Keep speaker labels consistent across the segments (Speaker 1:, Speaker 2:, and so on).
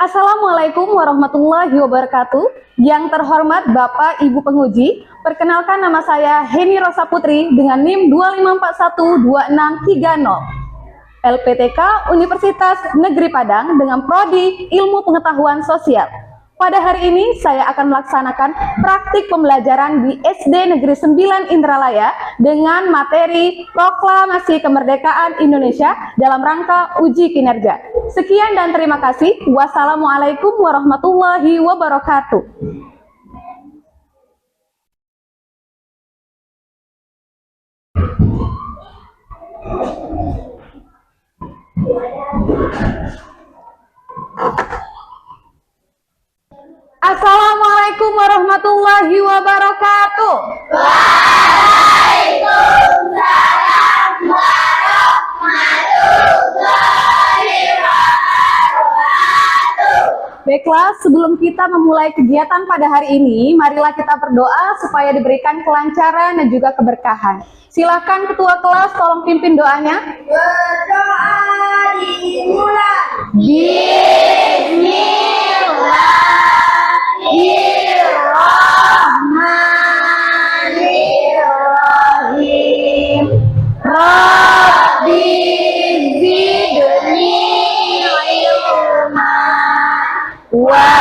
Speaker 1: Assalamualaikum warahmatullahi wabarakatuh. Yang terhormat Bapak Ibu Penguji, perkenalkan nama saya Heni Rosa Putri dengan NIM 25412630. LPTK Universitas Negeri Padang dengan Prodi Ilmu Pengetahuan Sosial. Pada hari ini saya akan melaksanakan praktik pembelajaran di SD Negeri 9 Indralaya dengan materi Proklamasi Kemerdekaan Indonesia dalam rangka uji kinerja. Sekian dan terima kasih. Wassalamualaikum warahmatullahi wabarakatuh. Assalamualaikum warahmatullahi wabarakatuh.
Speaker 2: Waalaikumsalam warahmatullahi wabarakatuh.
Speaker 1: Baiklah, sebelum kita memulai kegiatan pada hari ini, marilah kita berdoa supaya diberikan kelancaran dan juga keberkahan. Silakan Ketua Kelas tolong pimpin doanya.
Speaker 2: Berdoa dimulai.
Speaker 1: Bismillahirrahmanirrahim. Rabbi zidni ilma warzuqni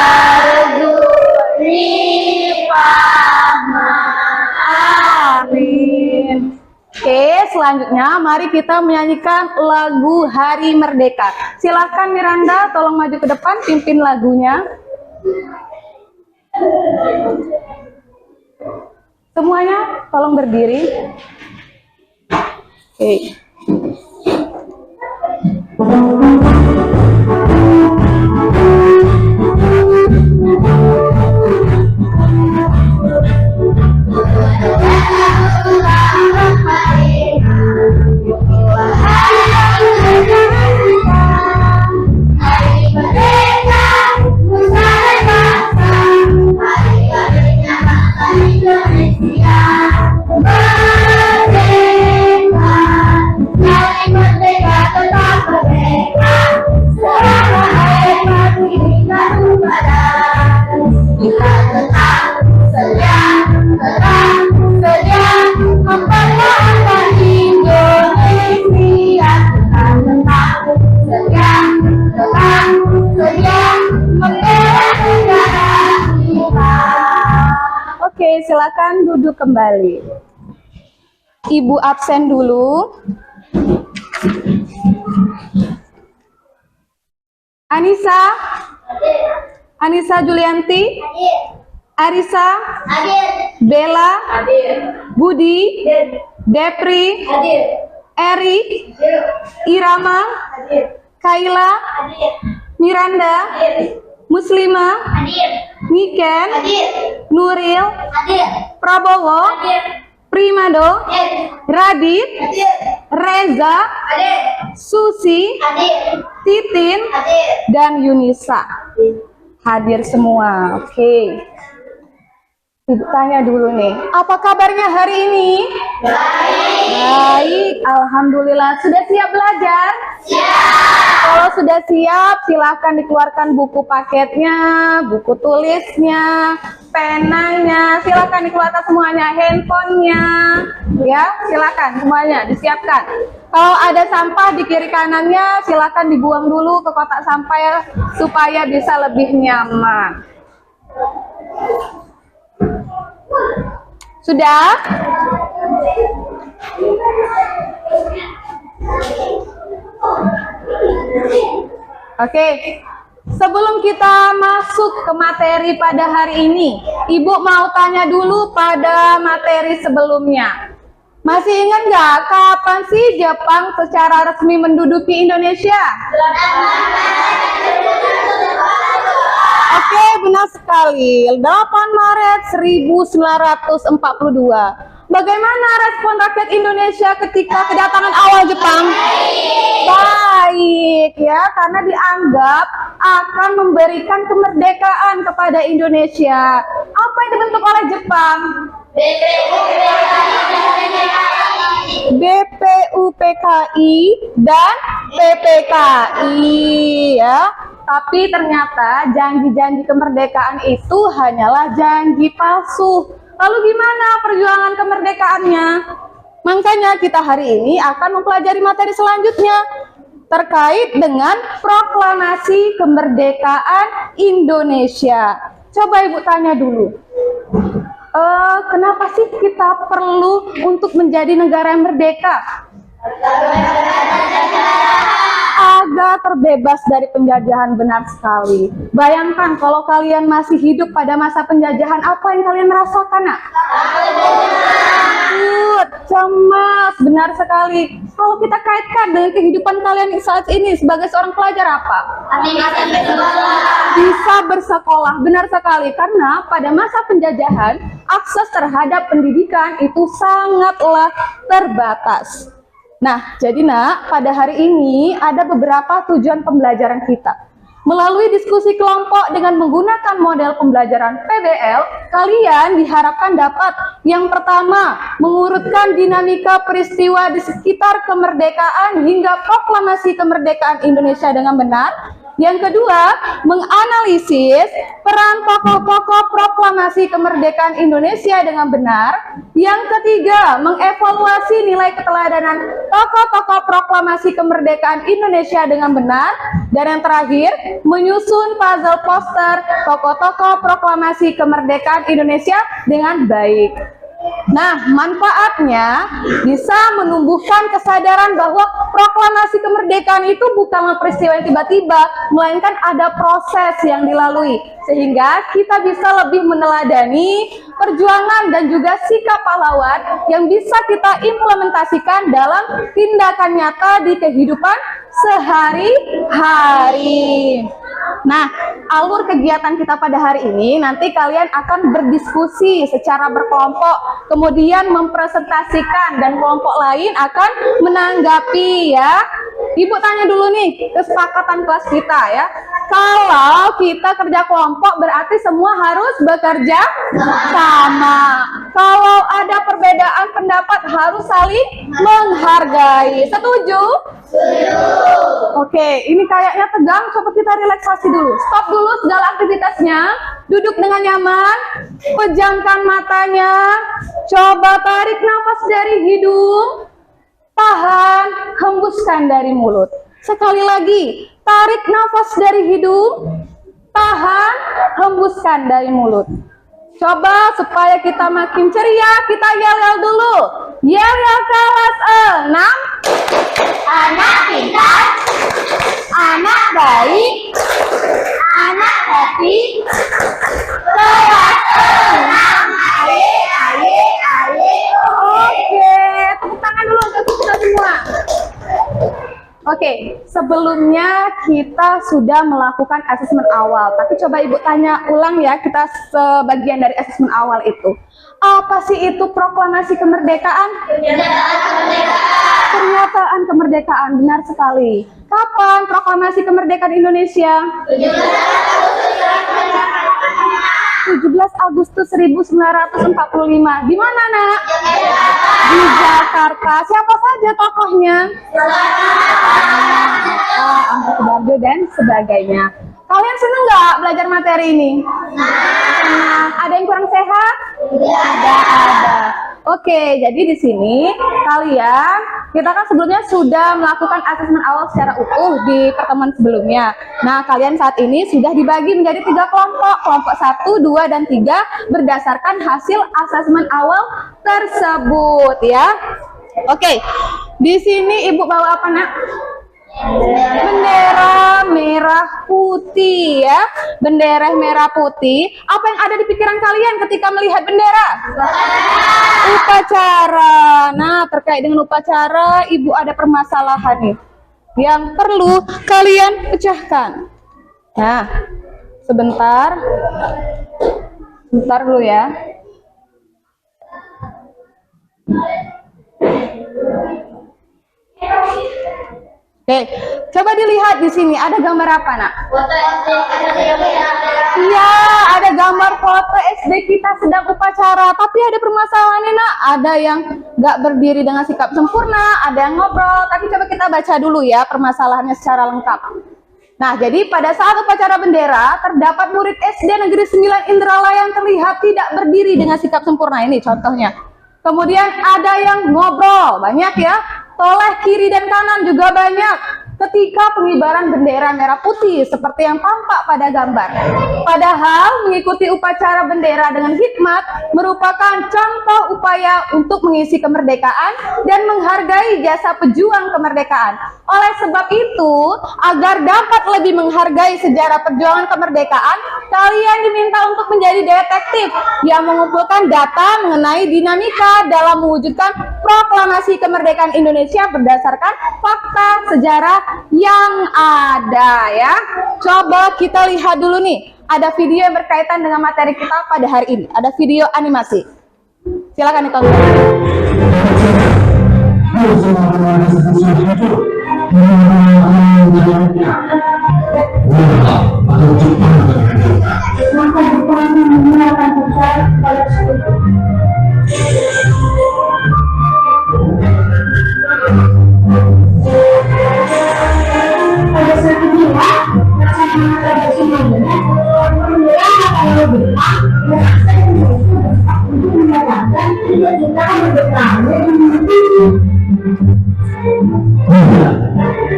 Speaker 1: fahma. Amin. Oke, selanjutnya mari kita menyanyikan lagu Hari Merdeka. Silakan Miranda, tolong maju ke depan, pimpin lagunya. Semuanya tolong berdiri. Oke. Oke, silakan duduk kembali. Ibu absen dulu. Anissa, Anissa Julianti, Arisa, Bella, Budi, Depri, Eri, Irama, Kaila, Miranda, Muslima, Niken, Nuril, Prabowo, Primado, Radit, Reza, Susi, Titin, dan Yunisa. Hadir semua. Oke. Ibu tanya dulu nih, apa kabarnya hari ini? Baik, alhamdulillah. Sudah siap belajar? Siap. Kalau sudah siap, silakan dikeluarkan buku paketnya, buku tulisnya, penanya, silakan dikeluarkan semuanya, handphonenya, ya, silakan semuanya disiapkan. Kalau ada sampah di kiri kanannya, silakan dibuang dulu ke kotak sampah ya, supaya bisa lebih nyaman. Sudah? Oke. Sebelum kita masuk ke materi pada hari ini, Ibu mau tanya dulu pada materi sebelumnya. Masih ingat nggak kapan sih Jepang secara resmi menduduki Indonesia? Oke, benar sekali. 8 Maret 1942. Bagaimana respon rakyat Indonesia ketika kedatangan awal Jepang? Baik ya, karena dianggap akan memberikan kemerdekaan kepada Indonesia. Apa yang dibentuk oleh Jepang? BPUPKI dan PPKI ya. Tapi ternyata janji-janji kemerdekaan itu hanyalah janji palsu. Lalu gimana perjuangan kemerdekaannya? Makanya kita hari ini akan mempelajari materi selanjutnya terkait dengan proklamasi kemerdekaan Indonesia. Coba Ibu tanya dulu. Kenapa sih kita perlu untuk menjadi negara yang merdeka? Agar terbebas dari penjajahan, benar sekali. Bayangkan kalau kalian masih hidup pada masa penjajahan, apa yang kalian rasakan, Nak? Takut, cemas, benar sekali. Kalau kita kaitkan dengan kehidupan kalian saat ini sebagai seorang pelajar apa? Bisa bersekolah, benar sekali. Karena pada masa penjajahan, akses terhadap pendidikan itu sangatlah terbatas. Nah, jadi Nak, pada hari ini ada beberapa tujuan pembelajaran kita. Melalui diskusi kelompok dengan menggunakan model pembelajaran PBL, kalian diharapkan dapat yang pertama, mengurutkan dinamika peristiwa di sekitar kemerdekaan hingga proklamasi kemerdekaan Indonesia dengan benar. Yang kedua, menganalisis peran tokoh-tokoh proklamasi kemerdekaan Indonesia dengan benar. Yang ketiga, mengevaluasi nilai keteladanan tokoh-tokoh proklamasi kemerdekaan Indonesia dengan benar. Dan yang terakhir, menyusun puzzle poster tokoh-tokoh proklamasi kemerdekaan Indonesia dengan baik. Nah, manfaatnya bisa menumbuhkan kesadaran bahwa proklamasi kemerdekaan itu bukanlah peristiwa yang tiba-tiba, melainkan ada proses yang dilalui. Sehingga kita bisa lebih meneladani perjuangan dan juga sikap pahlawan yang bisa kita implementasikan dalam tindakan nyata di kehidupan sehari-hari. Nah, alur kegiatan kita pada hari ini nanti kalian akan berdiskusi secara berkelompok, kemudian mempresentasikan dan kelompok lain akan menanggapi ya. Ibu tanya dulu nih kesepakatan kelas kita ya. Kalau kita kerja kelompok berarti semua harus bekerja sama. Kalau ada perbedaan pendapat harus saling menghargai. Setuju? Oke, ini kayaknya tegang, coba kita relaksasi dulu. Stop dulu segala aktivitasnya. Duduk dengan nyaman, pejamkan matanya. Coba tarik nafas dari hidung. Tahan, hembuskan dari mulut. Sekali lagi, tarik nafas dari hidung. Tahan, hembuskan dari mulut. Coba supaya kita makin ceria, kita yel-yel dulu. Yel-yel kelas 6. Anak pintar, anak baik, anak happy. Kelas 6. Aye, aye, aye. Oke, tepuk tangan dulu untuk kita semua. Oke, sebelumnya kita sudah melakukan asesmen awal, tapi coba Ibu tanya ulang ya, kita sebagian dari asesmen awal itu. Apa sih itu proklamasi kemerdekaan? Pernyataan kemerdekaan, benar sekali. Kapan proklamasi kemerdekaan Indonesia? 17 Agustus 1945. Di mana, Nak? Di Jakarta. Siapa saja tokohnya? Angka Sudarjo dan sebagainya. Kalian seneng nggak belajar materi ini? Ada yang kurang sehat? Ada. Oke, jadi di sini kalian, kita kan sebelumnya sudah melakukan asesmen awal secara utuh di pertemuan sebelumnya. Nah, kalian saat ini sudah dibagi menjadi 3 kelompok, kelompok 1, 2, dan 3 berdasarkan hasil asesmen awal tersebut ya. Oke, di sini Ibu bawa apa, Nak? Bendera merah putih ya. Bendera merah putih. Apa yang ada di pikiran kalian ketika melihat bendera? Upacara. Nah, terkait dengan upacara, Ibu ada permasalahan nih yang perlu kalian pecahkan. Nah, sebentar. Sebentar dulu ya. Oke, coba dilihat di sini ada gambar apa, Nak? Iya, ada gambar foto SD kita sedang upacara. Tapi ada permasalahannya, Nak. Ada yang nggak berdiri dengan sikap sempurna, ada yang ngobrol. Tapi coba kita baca dulu ya permasalahannya secara lengkap. Nah, jadi pada saat upacara bendera, terdapat murid SD Negeri 9 Indralaya yang terlihat tidak berdiri dengan sikap sempurna. Ini contohnya. Kemudian ada yang ngobrol, banyak ya. Toleh kiri dan kanan juga banyak. Ketika pengibaran bendera merah putih seperti yang tampak pada gambar. Padahal mengikuti upacara bendera dengan hikmat merupakan contoh upaya untuk mengisi kemerdekaan dan menghargai jasa pejuang kemerdekaan. Oleh sebab itu, agar dapat lebih menghargai sejarah perjuangan kemerdekaan, kalian diminta untuk menjadi detektif yang mengumpulkan data mengenai dinamika dalam mewujudkan proklamasi kemerdekaan Indonesia berdasarkan fakta sejarah yang ada ya. Coba kita lihat dulu nih, ada video yang berkaitan dengan materi kita pada hari ini. Ada video animasi. Silakan ditonton.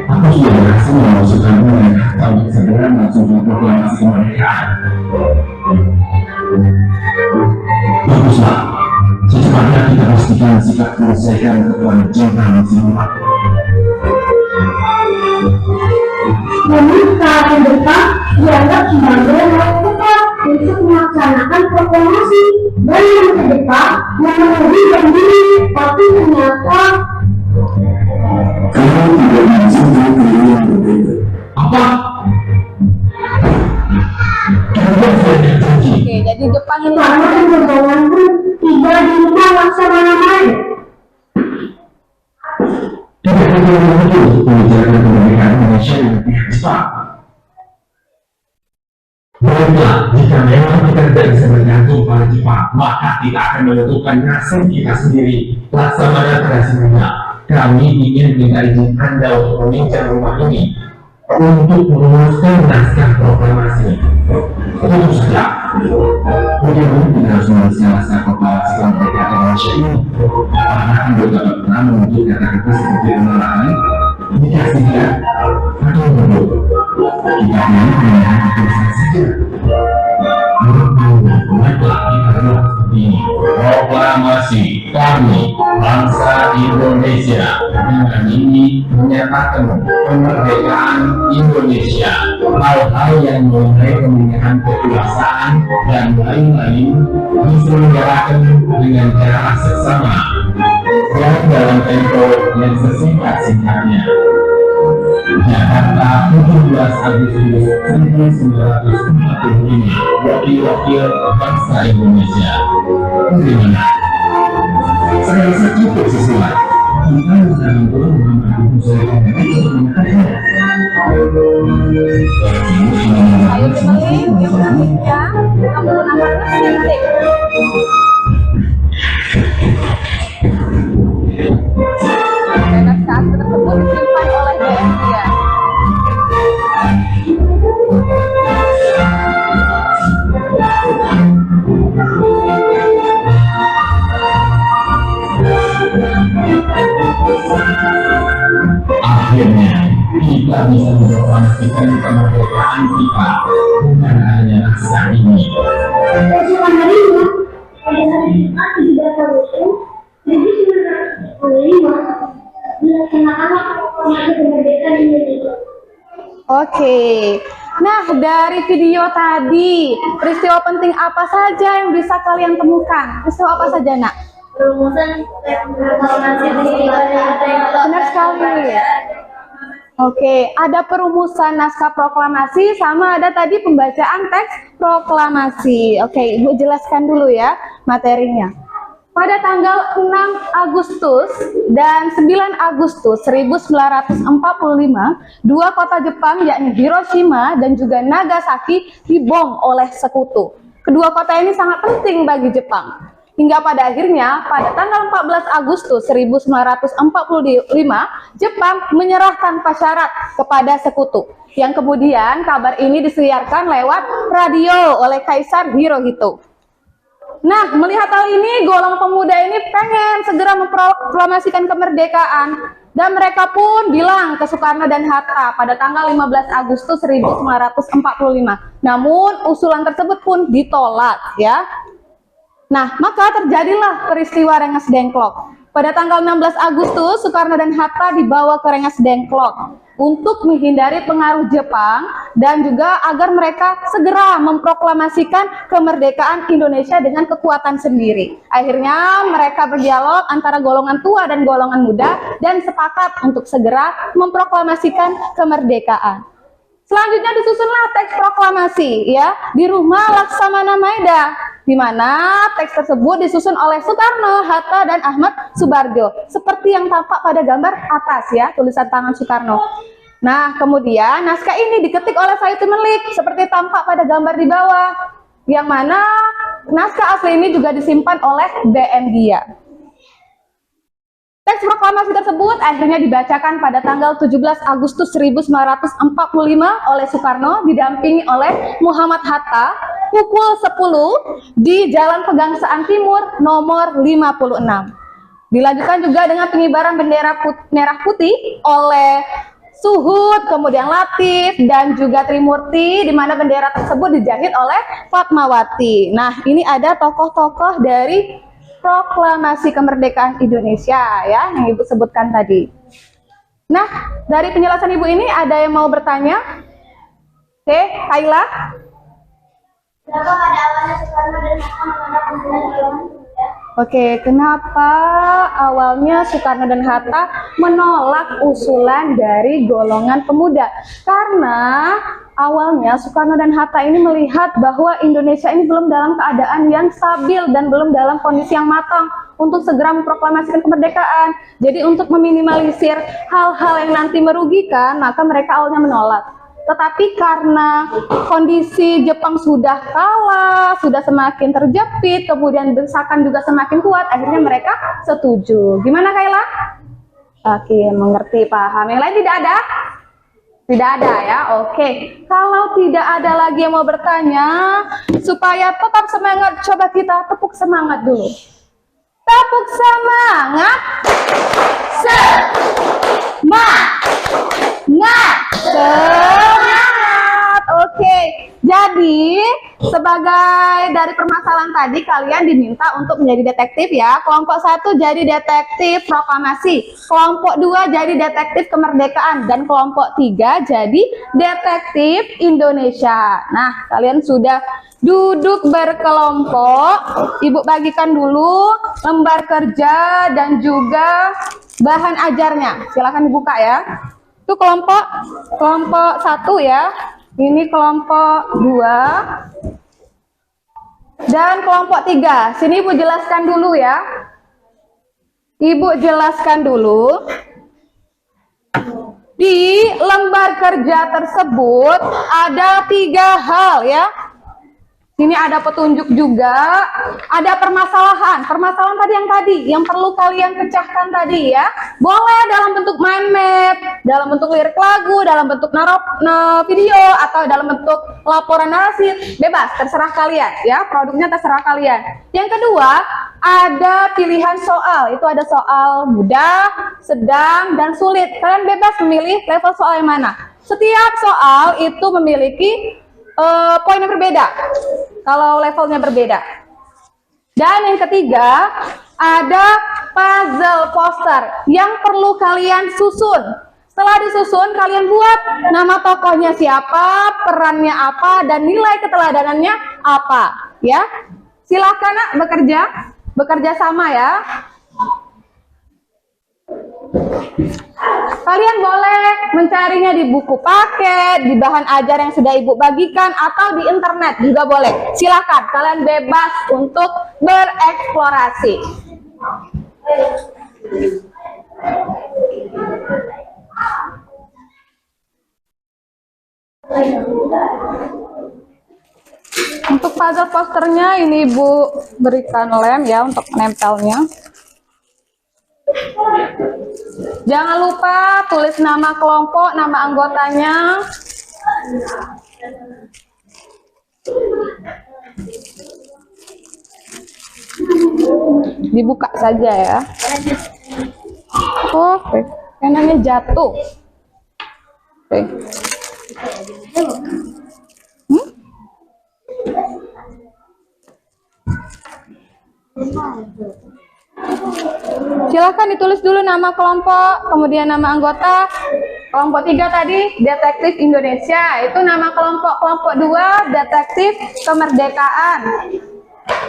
Speaker 3: Aku sudah berhasil memasukkan mereka untuk segera melangsungkan proklamasi kemerdekaan. Baguslah, secepatnya kita pastikan sikap menyelesaikan ketuaan cinta semua.
Speaker 2: Namun tahun depan dianggap sebagai hal tepat untuk melaksanakan proklamasi dan yang ke depan memenuhi janji, tapi ternyata
Speaker 3: Kamu tidak mencintai diri yang berbeda. Apa? Kamu tidak janji.
Speaker 1: Oke, jadi Jepang ini
Speaker 2: karena penerbangan pun tiba di rumah laksamana.
Speaker 3: Tidak ada yang betul membicarakan kemerdekaan Indonesia dengan pihak Jepang. Baiklah, jika memang kita tidak bisa bergantung pada Jepang, maka kita akan menentukan nasib kita sendiri. Laksamana Prasarana, kami ingin minta izin Anda untuk meminjam rumah ini untuk merumuskan naskah proklamasi. Tentu saja, bagaimana kita harus menuliskan naskah proklamasi kemerdekaan Indonesia ini? Karena Anda dapat pernah menuntut kata-kata seperti penolakan, dikasihkan, atau menurut. Kita ini hanya tulisan saja. Baiklah, kita berdoa seperti ini. Proklamasi kami, bangsa Indonesia, dengan ini menyatakan kemerdekaan Indonesia. Hal-hal yang mengenai pemindahan kekuasaan dan lain-lain diselenggarakan dengan cara seksama dan dalam tempo yang sesingkat-singkatnya. Jakarta, 17 Agustus 1945, wakil-wakil bangsa Indonesia. Bagaimana? Saya rasa cukup sesuai. Kita dalam bulan Muhammad Hussein untuk menekannya.
Speaker 1: ayo kembali ke selanjutnya, menggunakan titik. Naskah tersebut disimpan oleh BSIA.
Speaker 3: Akhirnya kita bisa memproklamasikan kemerdekaan kita dengan adanya naskah ini.
Speaker 2: Kesukaan harinya pada hari Jumat 17 Agustus 1945 dilaksanakanlah proklamasi kemerdekaan Indonesia.
Speaker 1: Oke, nah dari video tadi, peristiwa penting apa saja yang bisa kalian temukan? Peristiwa apa saja, Nak?
Speaker 2: Rumusan proklamasi
Speaker 1: Benar sekali. Oke, ada perumusan naskah proklamasi sama ada tadi pembacaan teks proklamasi. Oke, Ibu jelaskan dulu ya materinya. Pada tanggal 6 Agustus dan 9 Agustus 1945, dua kota Jepang yakni Hiroshima dan juga Nagasaki dibom oleh sekutu. Kedua kota ini sangat penting bagi Jepang. Hingga pada akhirnya pada tanggal 14 Agustus 1945 Jepang menyerah tanpa syarat kepada sekutu. Yang kemudian kabar ini disiarkan lewat radio oleh Kaisar Hirohito. Nah, melihat hal ini, golongan pemuda ini pengen segera memproklamasikan kemerdekaan. Dan mereka pun bilang ke Soekarno dan Hatta pada tanggal 15 Agustus 1945. Namun, usulan tersebut pun ditolak, ya. Nah, maka terjadilah peristiwa Rengas Dengklok. Pada tanggal 16 Agustus, Soekarno dan Hatta dibawa ke Rengas Dengklok untuk menghindari pengaruh Jepang dan juga agar mereka segera memproklamasikan kemerdekaan Indonesia dengan kekuatan sendiri. Akhirnya mereka berdialog antara golongan tua dan golongan muda dan sepakat untuk segera memproklamasikan kemerdekaan. Selanjutnya disusunlah teks proklamasi ya di rumah Laksamana Maeda, di mana teks tersebut disusun oleh Soekarno, Hatta, dan Ahmad Subarjo seperti yang tampak pada gambar atas ya, tulisan tangan Soekarno. Nah, kemudian naskah ini diketik oleh Sayuti Melik seperti tampak pada gambar di bawah, yang mana naskah asli ini juga disimpan oleh DM Dia. Teks proklamasi tersebut akhirnya dibacakan pada tanggal 17 Agustus 1945 oleh Soekarno didampingi oleh Muhammad Hatta pukul 10 di Jalan Pegangsaan Timur nomor 56. Dilanjutkan juga dengan pengibaran bendera merah putih oleh Suhud, kemudian Latif, dan juga Trimurti, di mana bendera tersebut dijahit oleh Fatmawati. Nah, ini ada tokoh-tokoh dari proklamasi kemerdekaan Indonesia ya yang Ibu sebutkan tadi. Nah, dari penjelasan Ibu ini ada yang mau bertanya? Oke, Kaila.
Speaker 2: Kenapa pada awalnya Soekarno dan Hatta menolak pembunuhan golongan pemuda?
Speaker 1: Oke, kenapa awalnya Soekarno dan Hatta menolak usulan dari golongan pemuda? Karena awalnya Soekarno dan Hatta ini melihat bahwa Indonesia ini belum dalam keadaan yang stabil dan belum dalam kondisi yang matang untuk segera memproklamasikan kemerdekaan. Jadi untuk meminimalisir hal-hal yang nanti merugikan, maka mereka awalnya menolak. Tetapi karena kondisi Jepang sudah kalah, sudah semakin terjepit, kemudian desakan juga semakin kuat, akhirnya mereka setuju. Gimana Kaila? Oke, mengerti, paham. Yang lain tidak ada? Tidak ada ya, oke. Kalau tidak ada lagi yang mau bertanya, supaya tetap semangat, coba kita tepuk semangat dulu. Tepuk semangat. Semangat. Oke. Jadi, sebagai dari permasalahan tadi, kalian diminta untuk menjadi detektif ya. Kelompok 1 jadi detektif proklamasi, kelompok 2 jadi detektif kemerdekaan, dan kelompok 3 jadi detektif Indonesia. Nah, kalian sudah duduk berkelompok. Ibu bagikan dulu lembar kerja dan juga bahan ajarnya. Silakan dibuka ya. Itu kelompok 1 ya. Ini kelompok 2 dan kelompok 3. Sini Ibu jelaskan dulu ya. Ibu jelaskan dulu. Di lembar kerja tersebut ada 3 hal ya. Sini ada petunjuk juga, ada permasalahan. Permasalahan tadi yang perlu kalian pecahkan tadi ya. Boleh dalam bentuk mind map, dalam bentuk lirik lagu, dalam bentuk video, atau dalam bentuk laporan narasi. Bebas, terserah kalian ya. Produknya terserah kalian. Yang kedua, ada pilihan soal. Itu ada soal mudah, sedang, dan sulit. Kalian bebas memilih level soal yang mana. Setiap soal itu memiliki poin yang berbeda kalau levelnya berbeda. Dan yang ketiga, ada puzzle poster yang perlu kalian susun. Setelah disusun, kalian buat nama tokohnya siapa, perannya apa, dan nilai keteladanannya apa ya. Silakan Nak, bekerja sama ya. Kalian boleh mencarinya di buku paket, di bahan ajar yang sudah Ibu bagikan, atau di internet juga boleh. Silakan, kalian bebas untuk bereksplorasi. Untuk puzzle posternya ini Ibu berikan lem ya untuk menempelnya. Jangan lupa tulis nama kelompok, nama anggotanya. Dibuka saja ya. Oke, penanya jatuh. Oke. Silahkan ditulis dulu nama kelompok, kemudian nama anggota. Kelompok 3 tadi Detektif Indonesia, itu nama kelompok. Kelompok 2 Detektif Kemerdekaan.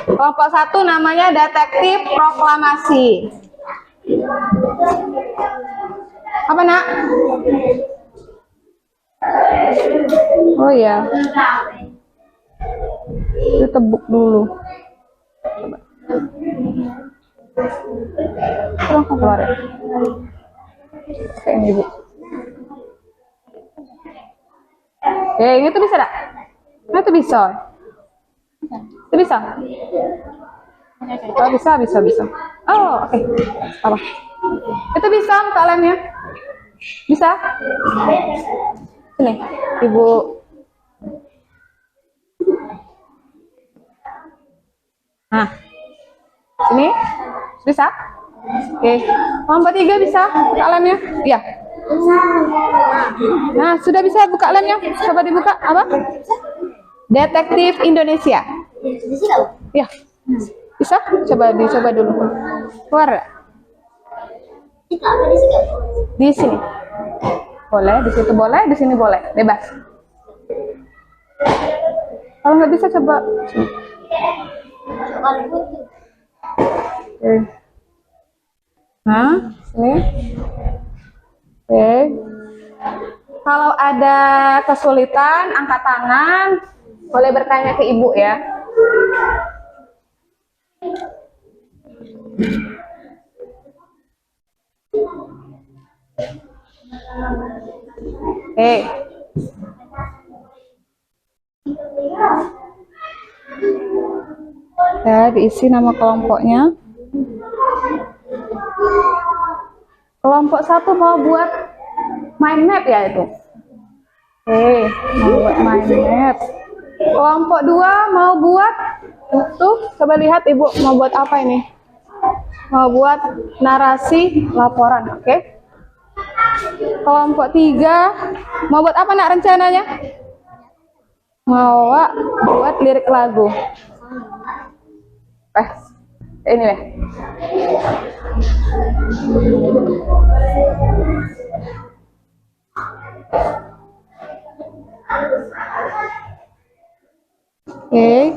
Speaker 1: Kelompok 1 namanya Detektif Proklamasi. Apa nak? Oh ya, ditebuk dulu. Coba keluar ya. Oke, ini Bu. Oke, ini tuh bisa tak? Ini tuh bisa. Itu bisa? Oh, bisa. Oh, oke. Apa? Itu bisa buka lemnya? Bisa? Sini, Ibu. Nah, sini. Bisa? Oke. Kelompok 3 bisa buka lemnya? Iya. Nah, sudah bisa buka lemnya? Coba dibuka. Apa? Detektif Indonesia. Ya. Bisa? Coba dicoba dulu. Keluar. Di sini. Boleh, di situ boleh, di sini boleh. Bebas. Kalau nggak bisa coba sini. Oke. Nah, sini. Oke. Kalau ada kesulitan, angkat tangan. Boleh bertanya ke Ibu ya. Oke. Ya, diisi nama kelompoknya. Kelompok 1 mau buat mind map ya itu. Oke, mau buat mind map. Kelompok 2 mau buat tuh, coba lihat Ibu mau buat apa ini? Mau buat narasi laporan, oke? Kelompok 3 mau buat apa nak rencananya? Mau buat lirik lagu. Ini deh. Oke.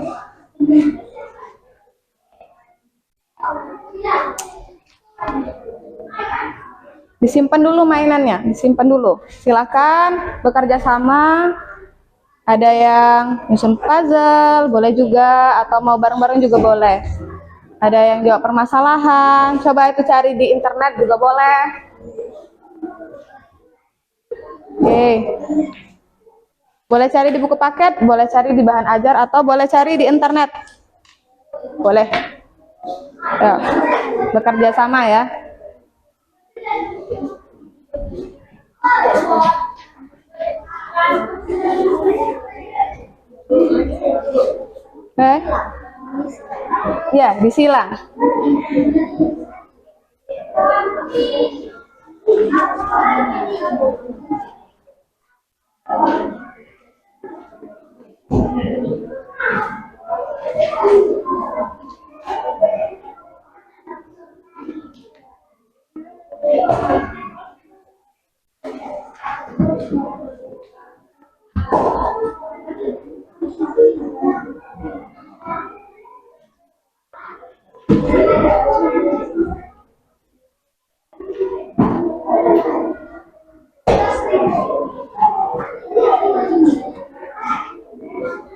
Speaker 1: Disimpan dulu mainannya, disimpan dulu. Silakan bekerja sama. Ada yang nyusun puzzle, boleh juga, atau mau bareng-bareng juga boleh. Ada yang jawab permasalahan, coba itu cari di internet juga boleh. Oke. Boleh cari di buku paket, boleh cari di bahan ajar, atau boleh cari di internet. Boleh. Ya, bekerja sama ya. Ya, disilang.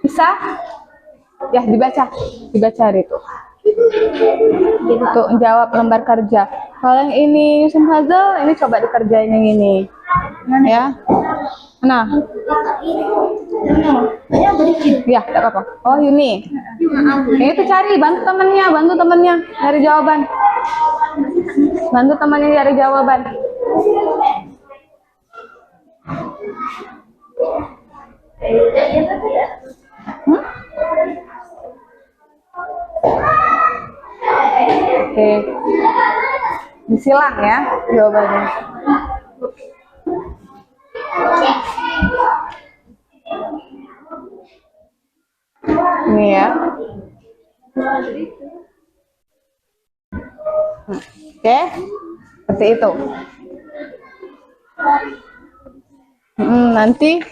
Speaker 1: Bisa? Ya, dibaca itu. Untuk jawab lembar kerja. Kalau yang ini nyusun puzzle, ini coba dikerjain yang ini. Ya. Nah.
Speaker 2: Banyak berikut.
Speaker 1: Ya, tidak apa-apa. Oh, Yuni. Ya, itu cari, bantu temannya cari jawaban. Bantu temannya cari jawaban. Hmm? Oke. Disilang ya jawabannya. Ini ya. Oke, seperti itu. Nanti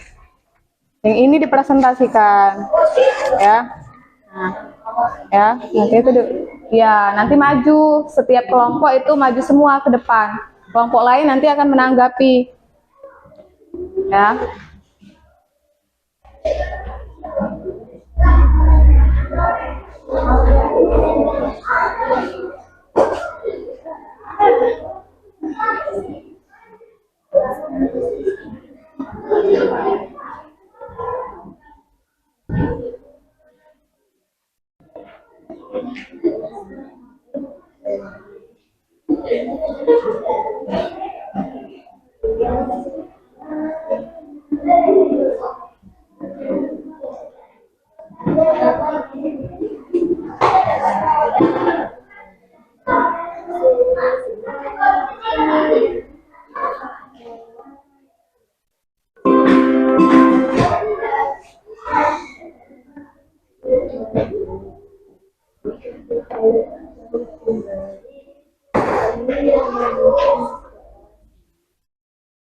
Speaker 1: yang ini dipresentasikan, ya. Nah, ya, nanti itu ya, nanti maju setiap kelompok itu maju semua ke depan. Kelompok lain nanti akan menanggapi, ya.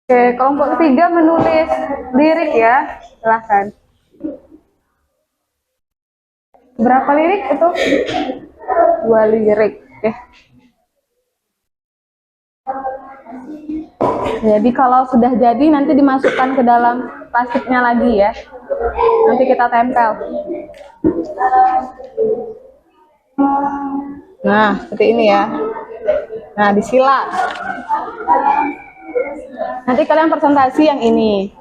Speaker 1: Oke, kelompok ketiga menulis lirik ya, silahkan. Berapa lirik itu? 2 lirik. Oke. Jadi kalau sudah jadi nanti dimasukkan ke dalam plastiknya lagi ya. Nanti kita tempel. Nah, seperti ini ya. Nah, disilat. Nanti kalian presentasi yang ini.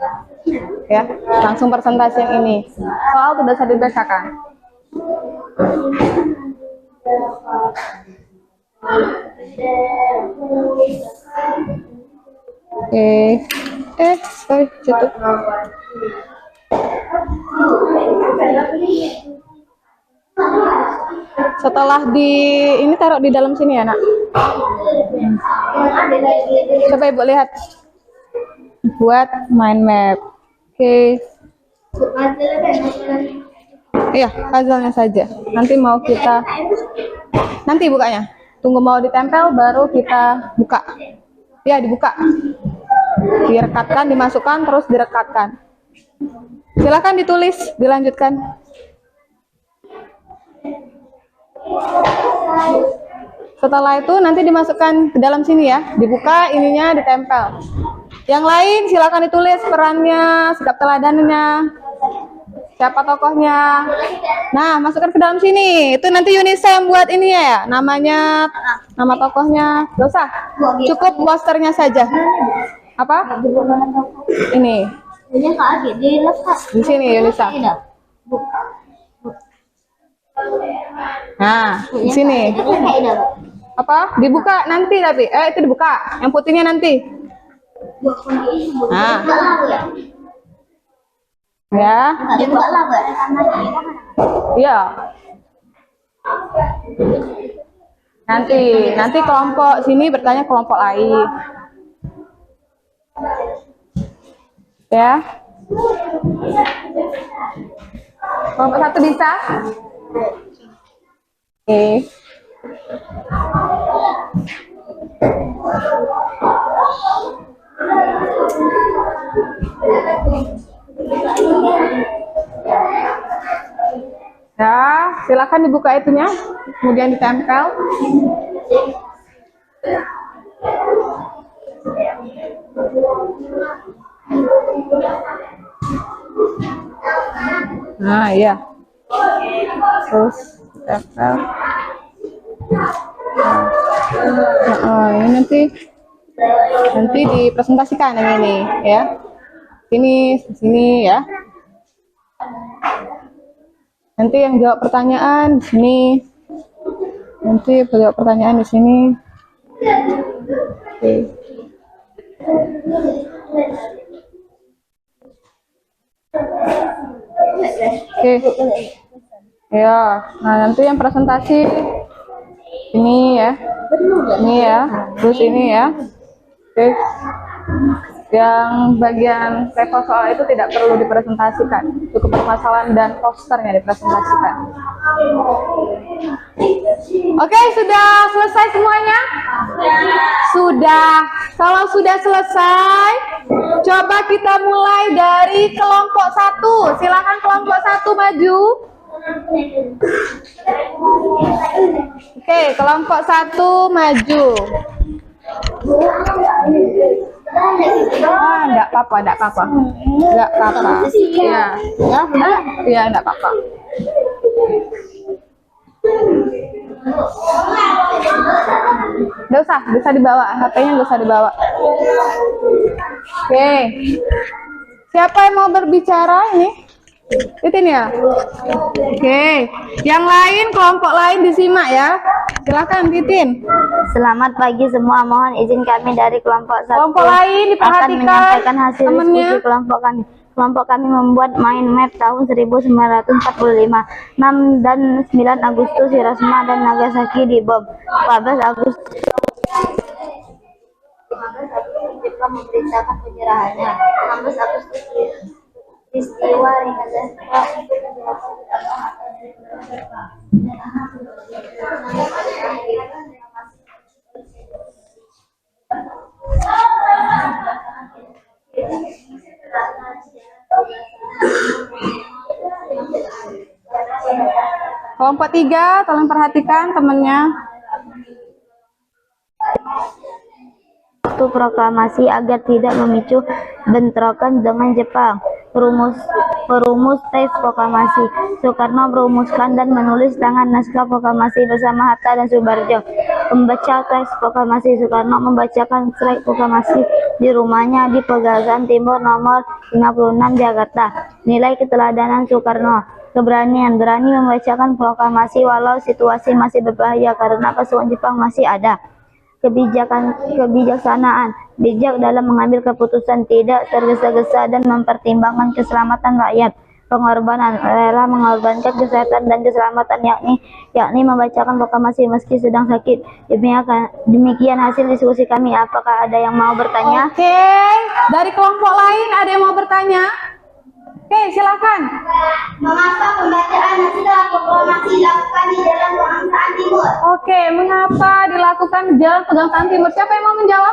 Speaker 1: Ya, langsung presentasi yang ini. Soal sudah saya dibacakan. Sorry, jatuh. Setelah ini taruh di dalam sini ya, Nak. Coba Ibu lihat. Buat mind map. Oke. Iya, puzzle-nya saja. Nanti mau kita bukanya. Tunggu mau ditempel baru kita buka. Ya, dibuka. Direkatkan, dimasukkan, terus direkatkan. Silakan ditulis, dilanjutkan. Setelah itu nanti dimasukkan ke dalam sini ya, dibuka, ininya ditempel. Yang lain silakan ditulis perannya, sikap teladannya, siapa tokohnya. Nah, masukkan ke dalam sini. Itu nanti Yunisa yang buat ini ya, namanya, nama tokohnya. Gak usah, cukup posternya saja. Apa? Ini. Di sini Yunisa. Nah, di sini. Apa? Dibuka nanti tapi. Itu dibuka. Yang putihnya nanti. Nah. Ya. Iya. Nanti kelompok sini bertanya kelompok lain. Ya. Kelompok satu bisa? Oke. Ya, silakan dibuka itunya, kemudian ditempel. Nah, iya. Terus tempel. Ini nanti dipresentasikan yang ini ya. Sini ya. Nanti yang jawab pertanyaan di sini. Nanti jawab pertanyaan di sini. Oke. Oke. Ya, nah nanti yang presentasi ini ya. Ini ya. Terus ini ya. Oke. Yang bagian level soal itu tidak perlu dipresentasikan, cukup permasalahan dan posternya dipresentasikan. Oke, sudah selesai semuanya? Sudah. Kalau sudah selesai, coba kita mulai dari kelompok 1. Silakan kelompok 1 maju. Oke, kelompok 1 maju. Enggak apa-apa, enggak apa-apa. Enggak apa-apa. Ya. Ya, enggak apa-apa. Enggak usah, bisa dibawa. HP-nya enggak usah dibawa. Oke. Siapa yang mau berbicara ini? Titin ya? Oke. Yang lain, kelompok lain disimak ya. Silakan Titin.
Speaker 4: Selamat pagi semua, mohon izin kami dari kelompok 1
Speaker 1: Kelompok lain
Speaker 4: akan
Speaker 1: diperhatikan
Speaker 4: menyampaikan hasil
Speaker 1: temennya.
Speaker 4: diskusi kelompok kami. Kelompok kami membuat mind map tahun 1945, 6 dan 9 Agustus Hiroshima dan Nagasaki di bom, 14 Agustus Jepang memberitakan penyerahannya, 16 Agustus peristiwa Nagasaki untuk menjelaskan
Speaker 1: Kelompok 3, tolong perhatikan temennya.
Speaker 4: waktu proklamasi agar tidak memicu bentrokan dengan Jepang. Perumus teks proklamasi. Soekarno merumuskan dan menulis tangan naskah proklamasi bersama Hatta dan Subarjo. Pembaca teks proklamasi. Soekarno membacakan slide proklamasi di rumahnya di Pegagan Timur nomor 56 Jakarta. Nilai keteladanan Soekarno: keberanian, berani membacakan proklamasi walau situasi masih berbahaya karena pasukan Jepang masih ada. Kebijaksanaan, bijak dalam mengambil keputusan, tidak tergesa-gesa dan mempertimbangkan keselamatan rakyat. Pengorbanan, rela mengorbankan kesehatan dan keselamatan, yakni membacakan proklamasi meski sedang sakit. Demikian hasil diskusi kami. Apakah ada yang mau bertanya?
Speaker 1: Oke, dari kelompok lain ada yang mau bertanya? Oke, silakan.
Speaker 2: Mengapa pembacaan naskah proklamasi dilakukan di Jalan Pegangsaan Timur?
Speaker 1: Oke, mengapa dilakukan di Jalan Pegangsaan Timur? Siapa yang mau menjawab?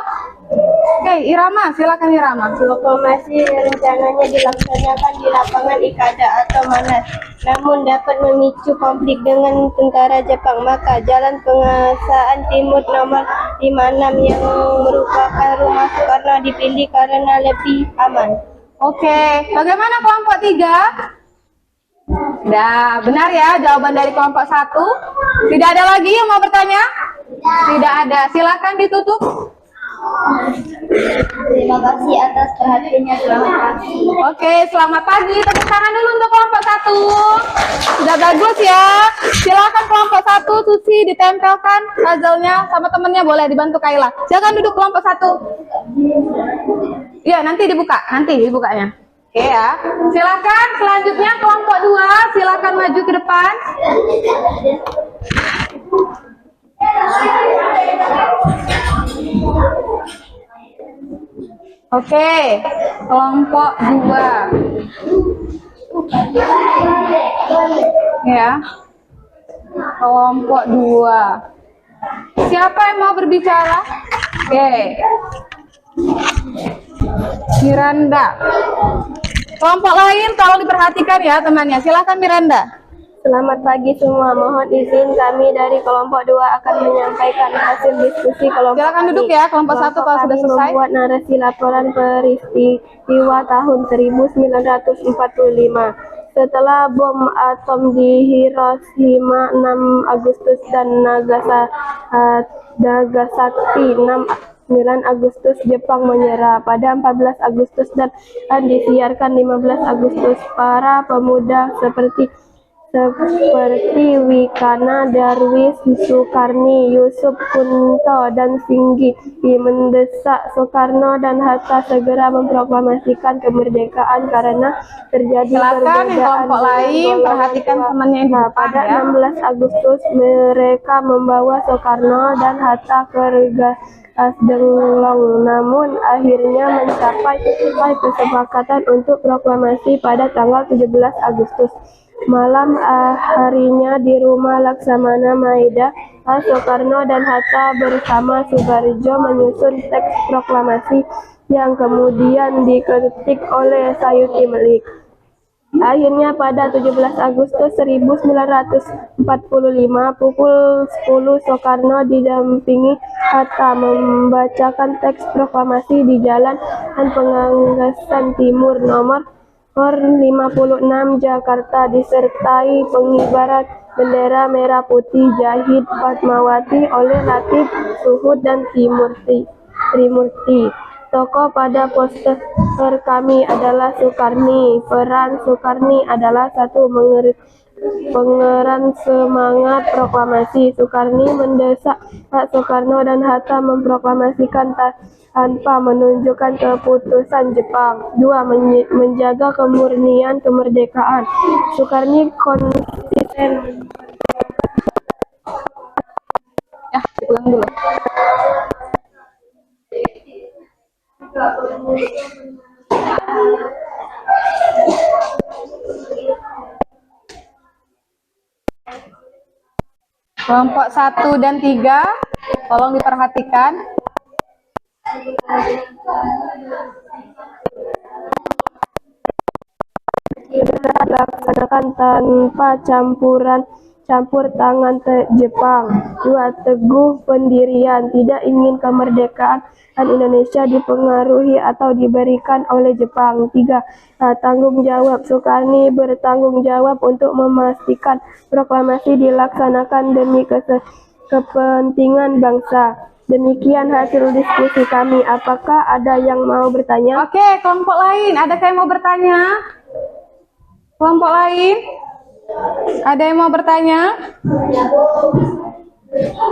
Speaker 1: Oke, Irama, silakan Irama.
Speaker 5: Proklamasi rencananya dilaksanakan di lapangan Ikada atau Manas, namun dapat memicu konflik dengan tentara Jepang. Maka Jalan Pegangsaan Timur nomor 56 yang merupakan rumah Soekarno dipilih karena lebih aman.
Speaker 1: Oke, bagaimana kelompok 3? Nah, benar ya jawaban dari kelompok 1. Tidak ada lagi yang mau bertanya? Tidak ada. Silakan ditutup.
Speaker 4: Terima kasih atas perhatiannya. Selamat pagi.
Speaker 1: Oke, selamat pagi. Tepuk tangan dulu untuk kelompok 1. Sudah bagus ya. Silakan kelompok 1, Susi ditempelkan puzzle-nya sama temennya, boleh dibantu Kaila. Silakan duduk kelompok 1. Iya, nanti dibukanya. Oke ya. Silakan selanjutnya kelompok 2, silakan maju ke depan. Oke, kelompok 2. Ya. Kelompok 2. Siapa yang mau berbicara? Oke. Miranda. Kelompok lain tolong diperhatikan ya temannya. Silakan Miranda.
Speaker 5: Selamat pagi semua, mohon izin kami dari kelompok 2 akan menyampaikan hasil diskusi kelompok
Speaker 1: Silakan duduk ya, kelompok 1 kalau sudah
Speaker 5: kami
Speaker 1: selesai.
Speaker 5: membuat narasi laporan peristiwa tahun 1945. Setelah bom atom di Hiroshima 6 Agustus dan Nagasaki 9 Agustus, Jepang menyerah. Pada 14 Agustus dan disiarkan 15 Agustus, para pemuda seperti seperti Wikana, Darwis, Sukarni, Yusuf Kunto, dan Singgi mendesak Soekarno dan Hatta segera memproklamasikan kemerdekaan karena terjadi
Speaker 1: Silakan yang
Speaker 5: perbedaan
Speaker 1: kelompok lain
Speaker 5: golongan
Speaker 1: perhatikan
Speaker 5: tua.
Speaker 1: temannya yang di
Speaker 5: Nah,
Speaker 1: depan
Speaker 5: pada
Speaker 1: ya.
Speaker 5: 16 Agustus mereka membawa Soekarno dan Hatta ke Denglong, namun akhirnya mencapai kesepakatan untuk proklamasi pada tanggal 17 Agustus. Malam harinya di rumah Laksamana Maeda, Soekarno dan Hatta bersama Subarjo menyusun teks proklamasi yang kemudian diketik oleh Sayuti Melik. Akhirnya pada 17 Agustus 1945 pukul 10 Soekarno didampingi Hatta membacakan teks proklamasi di Jalan Penganggasan Timur nomor 56 Jakarta disertai pengibaran bendera merah putih Jahid Fatmawati oleh Latif Suhud dan Trimurti. Tokoh pada poster kami adalah Sukarni. Peran Sukarni adalah satu pengeran semangat proklamasi. Sukarni mendesak Pak Soekarno dan Hatta memproklamasikan tanpa menunjukkan keputusan Jepang. 2. Menjaga kemurnian kemerdekaan. Sukarni konsisten
Speaker 1: Ulang dulu. Kelompok 1 dan 3, tolong diperhatikan.
Speaker 5: dilaksanakan tanpa campur tangan Jepang. 2. Teguh pendirian, tidak ingin kemerdekaan Indonesia dipengaruhi atau diberikan oleh Jepang. 3. Tanggung jawab, Sukarni bertanggung jawab untuk memastikan proklamasi dilaksanakan demi kepentingan bangsa. Demikian hasil diskusi kami. Apakah ada yang mau bertanya?
Speaker 1: Oke, kelompok lain, adakah yang mau bertanya? Kelompok lain? Ada yang mau bertanya?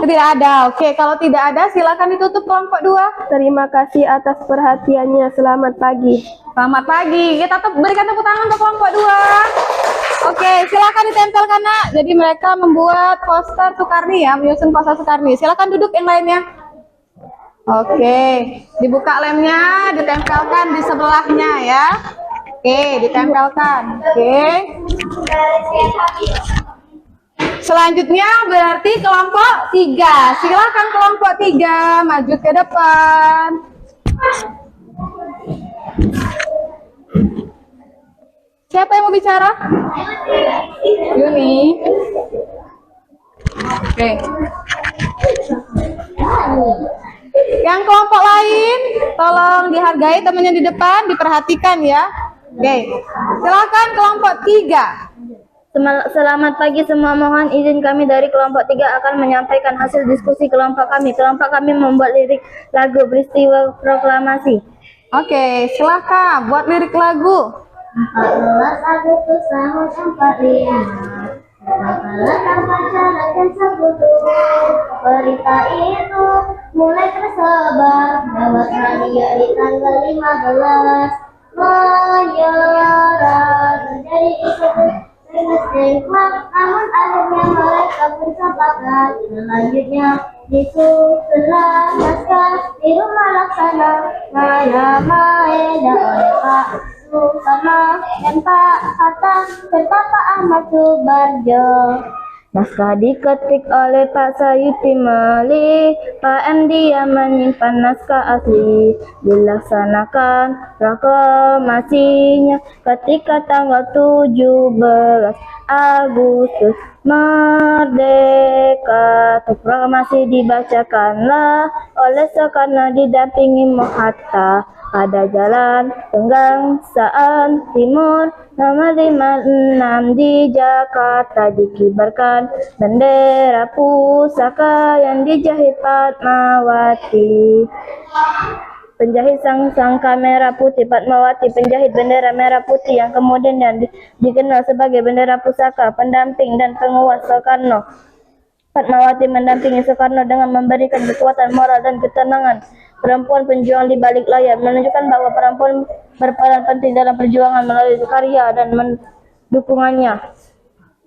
Speaker 1: Tidak ada. Oke, kalau tidak ada silakan ditutup kelompok 2.
Speaker 5: Terima kasih atas perhatiannya. Selamat pagi.
Speaker 1: Selamat pagi. Kita berikan tepuk tangan untuk kelompok 2. Oke, silakan ditempelkan, Nak. Jadi mereka membuat poster Soekarni ya, menyusun poster Soekarni. Silakan duduk yang lainnya. Oke, dibuka lemnya, ditempelkan di sebelahnya ya. Oke, ditempelkan. Oke. Selanjutnya berarti kelompok 3. Silakan kelompok 3 maju ke depan. Siapa yang mau bicara? Yuni. Oke. Yang kelompok lain, tolong dihargai temannya di depan, diperhatikan ya. Oke. Silakan kelompok 3.
Speaker 4: Selamat pagi semua, mohon izin kami dari kelompok 3 akan menyampaikan hasil diskusi kelompok kami. Kelompok kami membuat lirik lagu peristiwa proklamasi.
Speaker 1: Oke, silakan buat lirik lagu.
Speaker 2: 14 Agustus tahun 45, Bakalan tanpa syarat dan sekutu. Berita itu mulai tersebar lewat radio di tanggal 15. Menyerat menjadi isu stigma, namun akhirnya mereka pun sepakat. Selanjutnya disusunlah naskah di rumah Laksamana Maeda oleh Pak Soekarno dan Pak Hatta serta Pak Ahmad Subarjo.
Speaker 4: Naskah diketik oleh Pak Sayuti Melik, Pak MD yang menyimpan naskah asli. Dilaksanakan proklamasinya ketika tanggal 17 Agustus merdeka. Proklamasi dibacakanlah oleh Soekarno didampingi Hatta pada Jalan Penggangsaan Timur nomor 56 di Jakarta. Dikibarkan bendera pusaka yang dijahit Fatmawati.
Speaker 5: Penjahit sangka merah putih Fatmawati, penjahit bendera merah putih yang kemudian dikenal sebagai bendera pusaka, pendamping dan penguat Soekarno. Fatmawati mendampingi Soekarno dengan memberikan kekuatan moral dan ketenangan. Perempuan penjuang di balik layar menunjukkan bahwa perempuan berperan penting dalam perjuangan melalui karya dan dukungannya.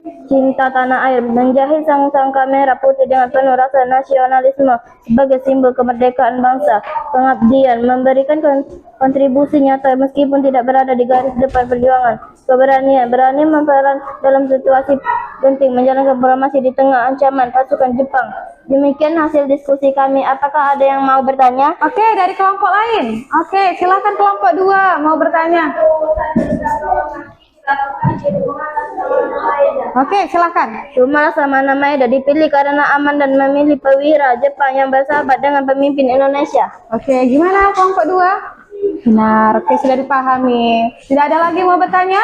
Speaker 5: Cinta tanah air, menjahit sangka merah putih dengan penuh rasa nasionalisme sebagai simbol kemerdekaan bangsa. Pengabdian, memberikan kontribusi nyata meskipun tidak berada di garis depan perjuangan. Keberanian, berani berperan dalam situasi genting, menjalankan diplomasi di tengah ancaman pasukan Jepang. Demikian hasil diskusi kami. Apakah ada yang mau bertanya?
Speaker 1: Oke, dari kelompok lain. Oke, silakan kelompok 2 mau bertanya. Oke, silakan.
Speaker 5: Rumah Laksamana Maeda dipilih karena aman dan memilih perwira Jepang yang bersahabat dengan pemimpin Indonesia.
Speaker 1: Oke, gimana kelompok 2? Benar, oke, sudah dipahami. Tidak ada lagi mau bertanya?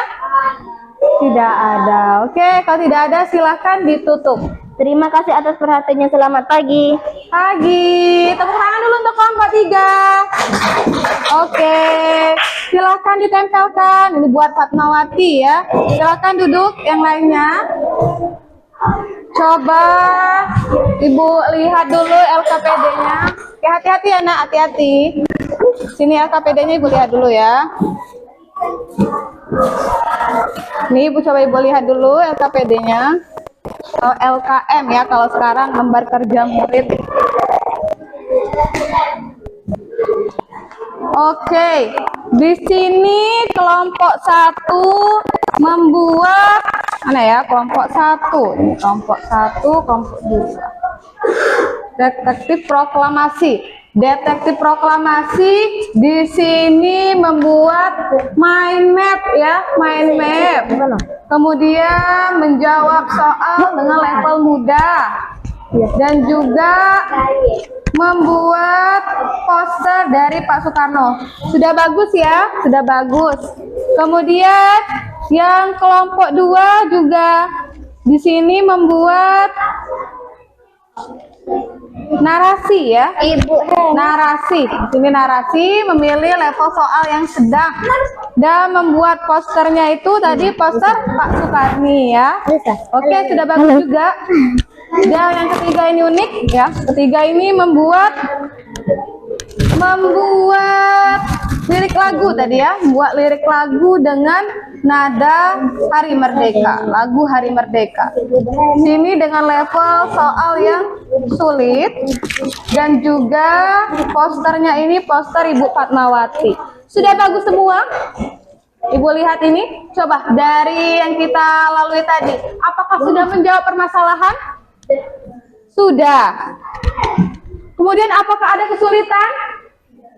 Speaker 1: Tidak ada. Oke, kalau tidak ada silakan ditutup.
Speaker 5: Terima kasih atas perhatiannya. Selamat pagi.
Speaker 1: Pagi. Tepuk tangan dulu untuk kelompok 3. Oke, silakan ditempelkan. Ini buat Fatmawati ya. Silakan duduk yang lainnya. Coba Ibu lihat dulu LKPD-nya. Ya, hati-hati ya nak, hati-hati. Sini LKPD-nya Ibu lihat dulu ya. Nih Ibu coba Ibu lihat dulu LKPD-nya. LKM ya kalau sekarang, lembar kerja murid. Oke, di sini kelompok 1 membuat mana ya? Kelompok 1, ini kelompok 1, kelompok 2. Detektif proklamasi. Detektif proklamasi di sini membuat mind map ya, mind map. Kemudian menjawab soal dengan level mudah. Dan juga membuat poster dari Pak Soekarno. Sudah bagus ya, sudah bagus. Kemudian yang kelompok 2 juga di sini membuat narasi ya, narasi. Di sini narasi, memilih level soal yang sedang dan membuat posternya itu tadi poster Pak Soekarni ya. Oke, sudah bagus juga. Dan yang ketiga ini unik ya. Ketiga ini membuat lirik lagu tadi ya, membuat lirik lagu dengan nada Hari Merdeka, lagu Hari Merdeka. Sini dengan level soal yang sulit dan juga posternya ini poster Ibu Fatmawati. Sudah bagus semua? Ibu lihat ini, coba dari yang kita lalui tadi, apakah sudah menjawab permasalahan? Sudah. Kemudian apakah ada kesulitan?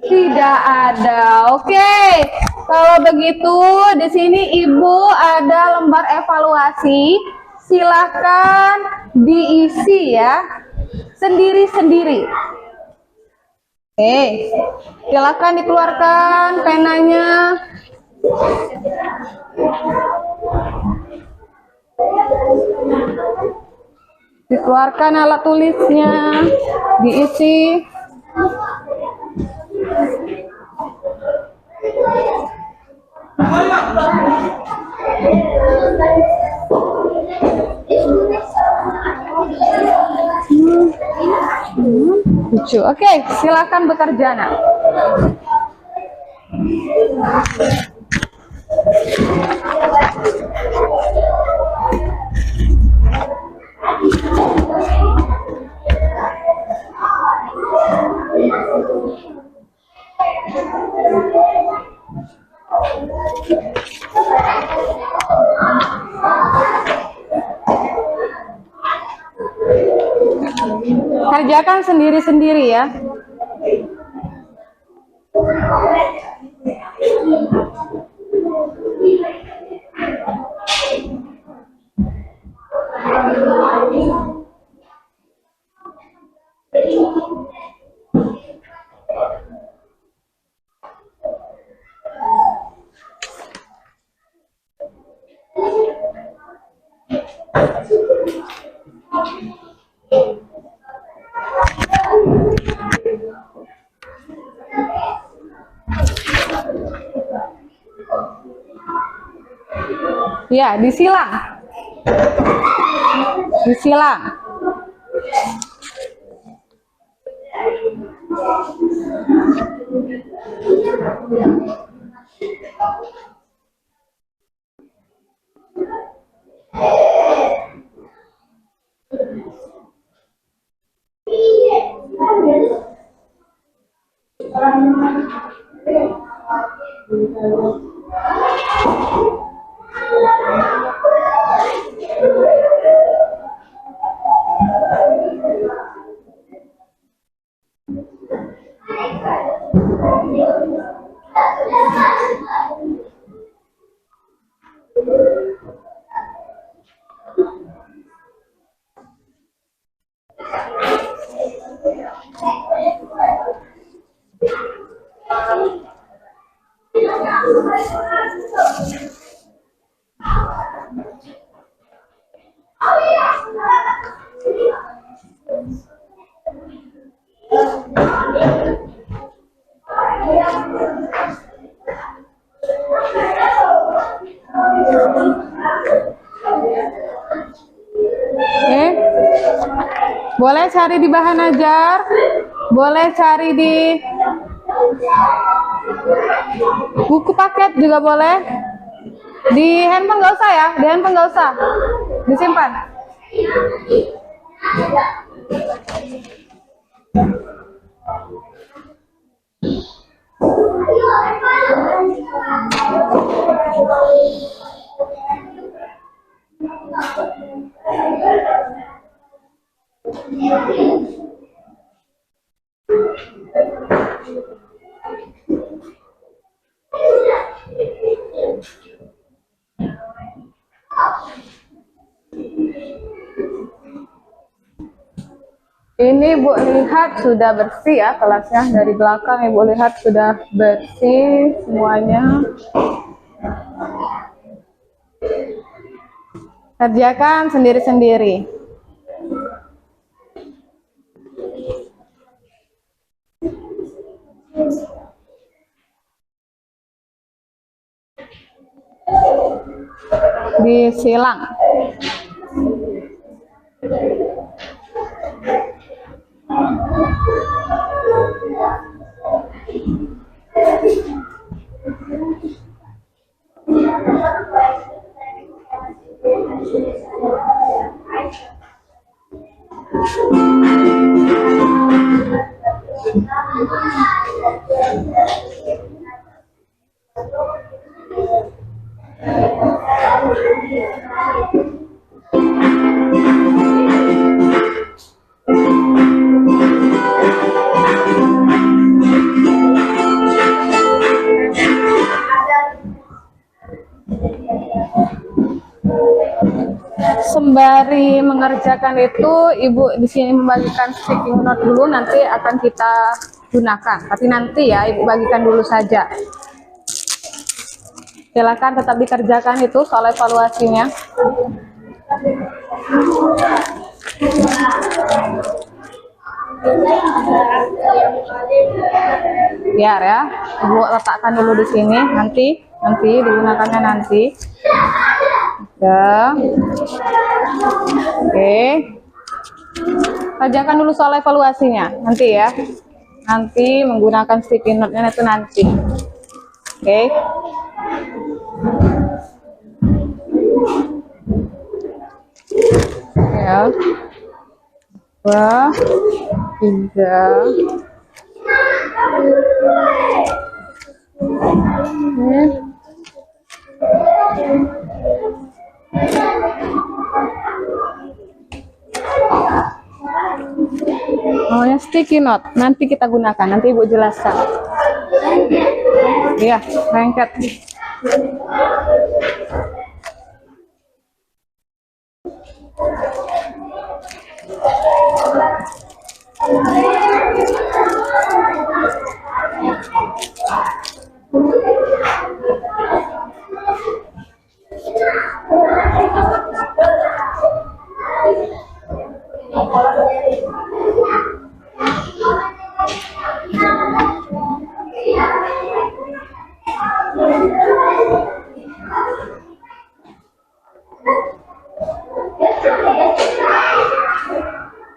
Speaker 1: Tidak ada. Oke. Kalau begitu di sini Ibu ada lembar evaluasi. Silakan diisi ya. Sendiri-sendiri. Oke. Silakan dikeluarkan penanya. Dikeluarkan alat tulisnya, diisi. Lucu. Oke, silakan bekerja nak. Kerjakan sendiri-sendiri ya. Ya, disilang. Disilang. Oke. Boleh cari di bahan ajar, boleh cari di buku paket juga boleh. Di handphone nggak usah ya, di handphone nggak usah, disimpan. Ini Ibu lihat sudah bersih ya kelasnya, dari belakang Ibu lihat sudah bersih semuanya. Kerjakan sendiri-sendiri. Disilang. Sembari mengerjakan itu, Ibu di sini membagikan sticky note dulu, nanti akan kita gunakan. Tapi nanti ya, Ibu bagikan dulu saja. Silakan tetap dikerjakan itu soal evaluasinya. Biar ya, Ibu letakkan dulu di sini, nanti digunakannya nanti. Ya. Oke. Kerjakan dulu soal evaluasinya nanti ya. Nanti menggunakan sticky note-nya itu nanti. Oke. Ya. 2, 3. Oke. Namanya sticky note, nanti kita gunakan, nanti Ibu jelaskan. Iya, lengket.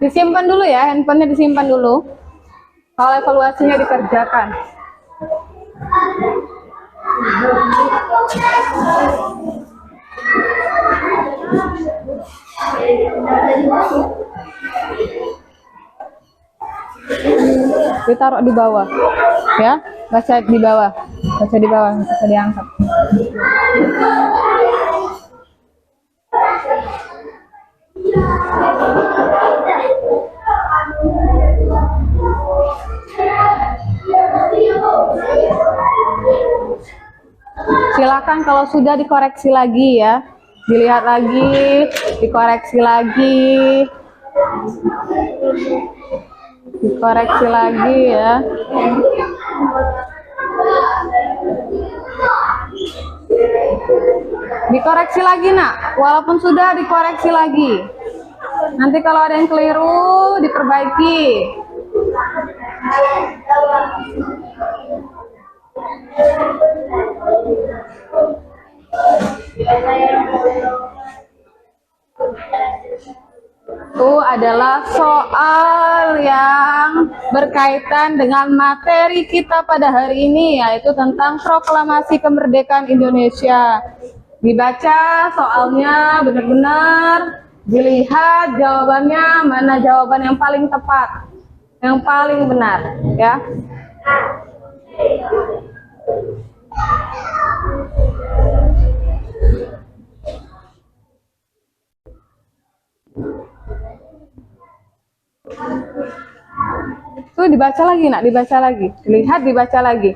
Speaker 1: Disimpan dulu ya, handphonenya disimpan dulu. Kalau evaluasinya dikerjakan. Ditaruh di bawah, ya. Baca di bawah, bisa diangkat. Silakan kalau sudah dikoreksi lagi ya, dilihat lagi, dikoreksi lagi, dikoreksi lagi ya. Dikoreksi lagi nak, walaupun sudah dikoreksi lagi. Nanti kalau ada yang keliru diperbaiki. Itu adalah soal yang berkaitan dengan materi kita pada hari ini, yaitu tentang Proklamasi Kemerdekaan Indonesia. Dibaca soalnya benar-benar, dilihat jawabannya, mana jawaban yang paling tepat, yang paling benar, ya. Tuh dibaca lagi nak, dibaca lagi, dilihat, dibaca lagi,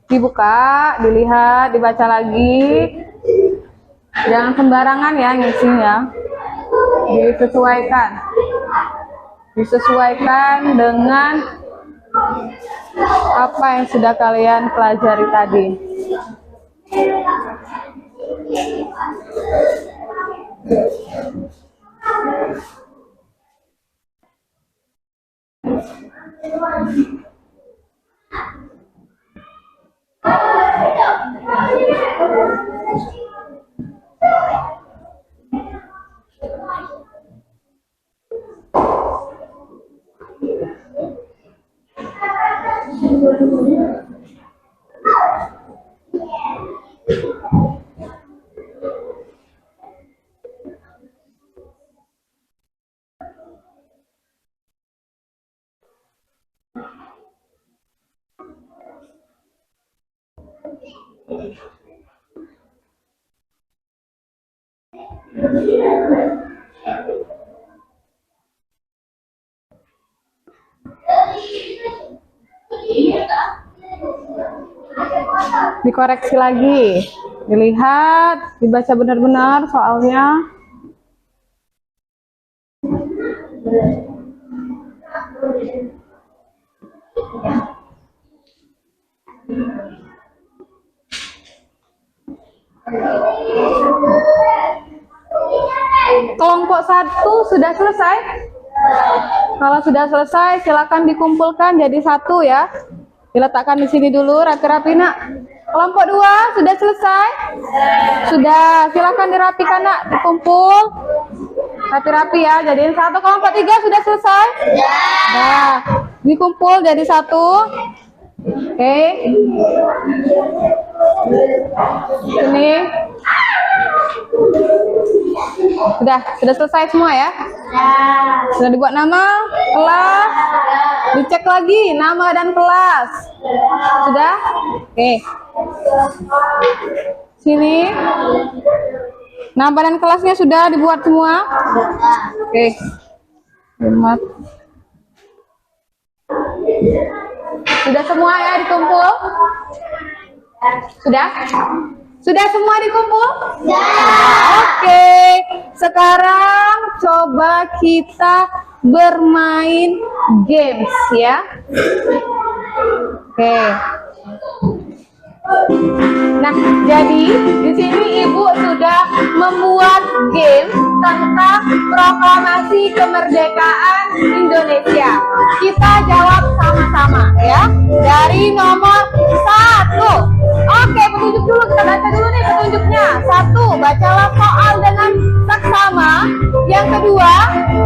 Speaker 1: dibuka, dilihat, dibaca lagi. Jangan sembarangan ya ngisinya, disesuaikan dengan apa yang sudah kalian pelajari tadi. Dikoreksi lagi, dilihat, dibaca benar-benar soalnya. Kelompok 1 sudah selesai? Kalau sudah selesai, silakan dikumpulkan jadi satu ya. Diletakkan di sini dulu, rapi-rapi nak. Kelompok 2 sudah selesai? Sudah, silakan dirapikan nak, dikumpul. Rapi-rapi ya, jadiin satu. Kelompok 3 sudah selesai? Nah, dikumpul jadi satu. Oke. Sini. Sudah selesai semua ya? Sudah dibuat nama, kelas, dicek lagi nama dan kelas. Sudah? Oke. Sini. Nama dan kelasnya sudah dibuat semua? Oke. Sudah semua ya dikumpul? Sudah? Sudah semua dikumpul? Ya. Oke, sekarang coba kita bermain games ya. Oke. Nah, jadi di sini Ibu sudah membuat game tentang Proklamasi Kemerdekaan Indonesia. Kita jawab sama-sama ya. Dari nomor 1. Oke, petunjuk dulu, kita baca dulu nih petunjuknya. 1, bacalah soal dengan saksama. Yang kedua,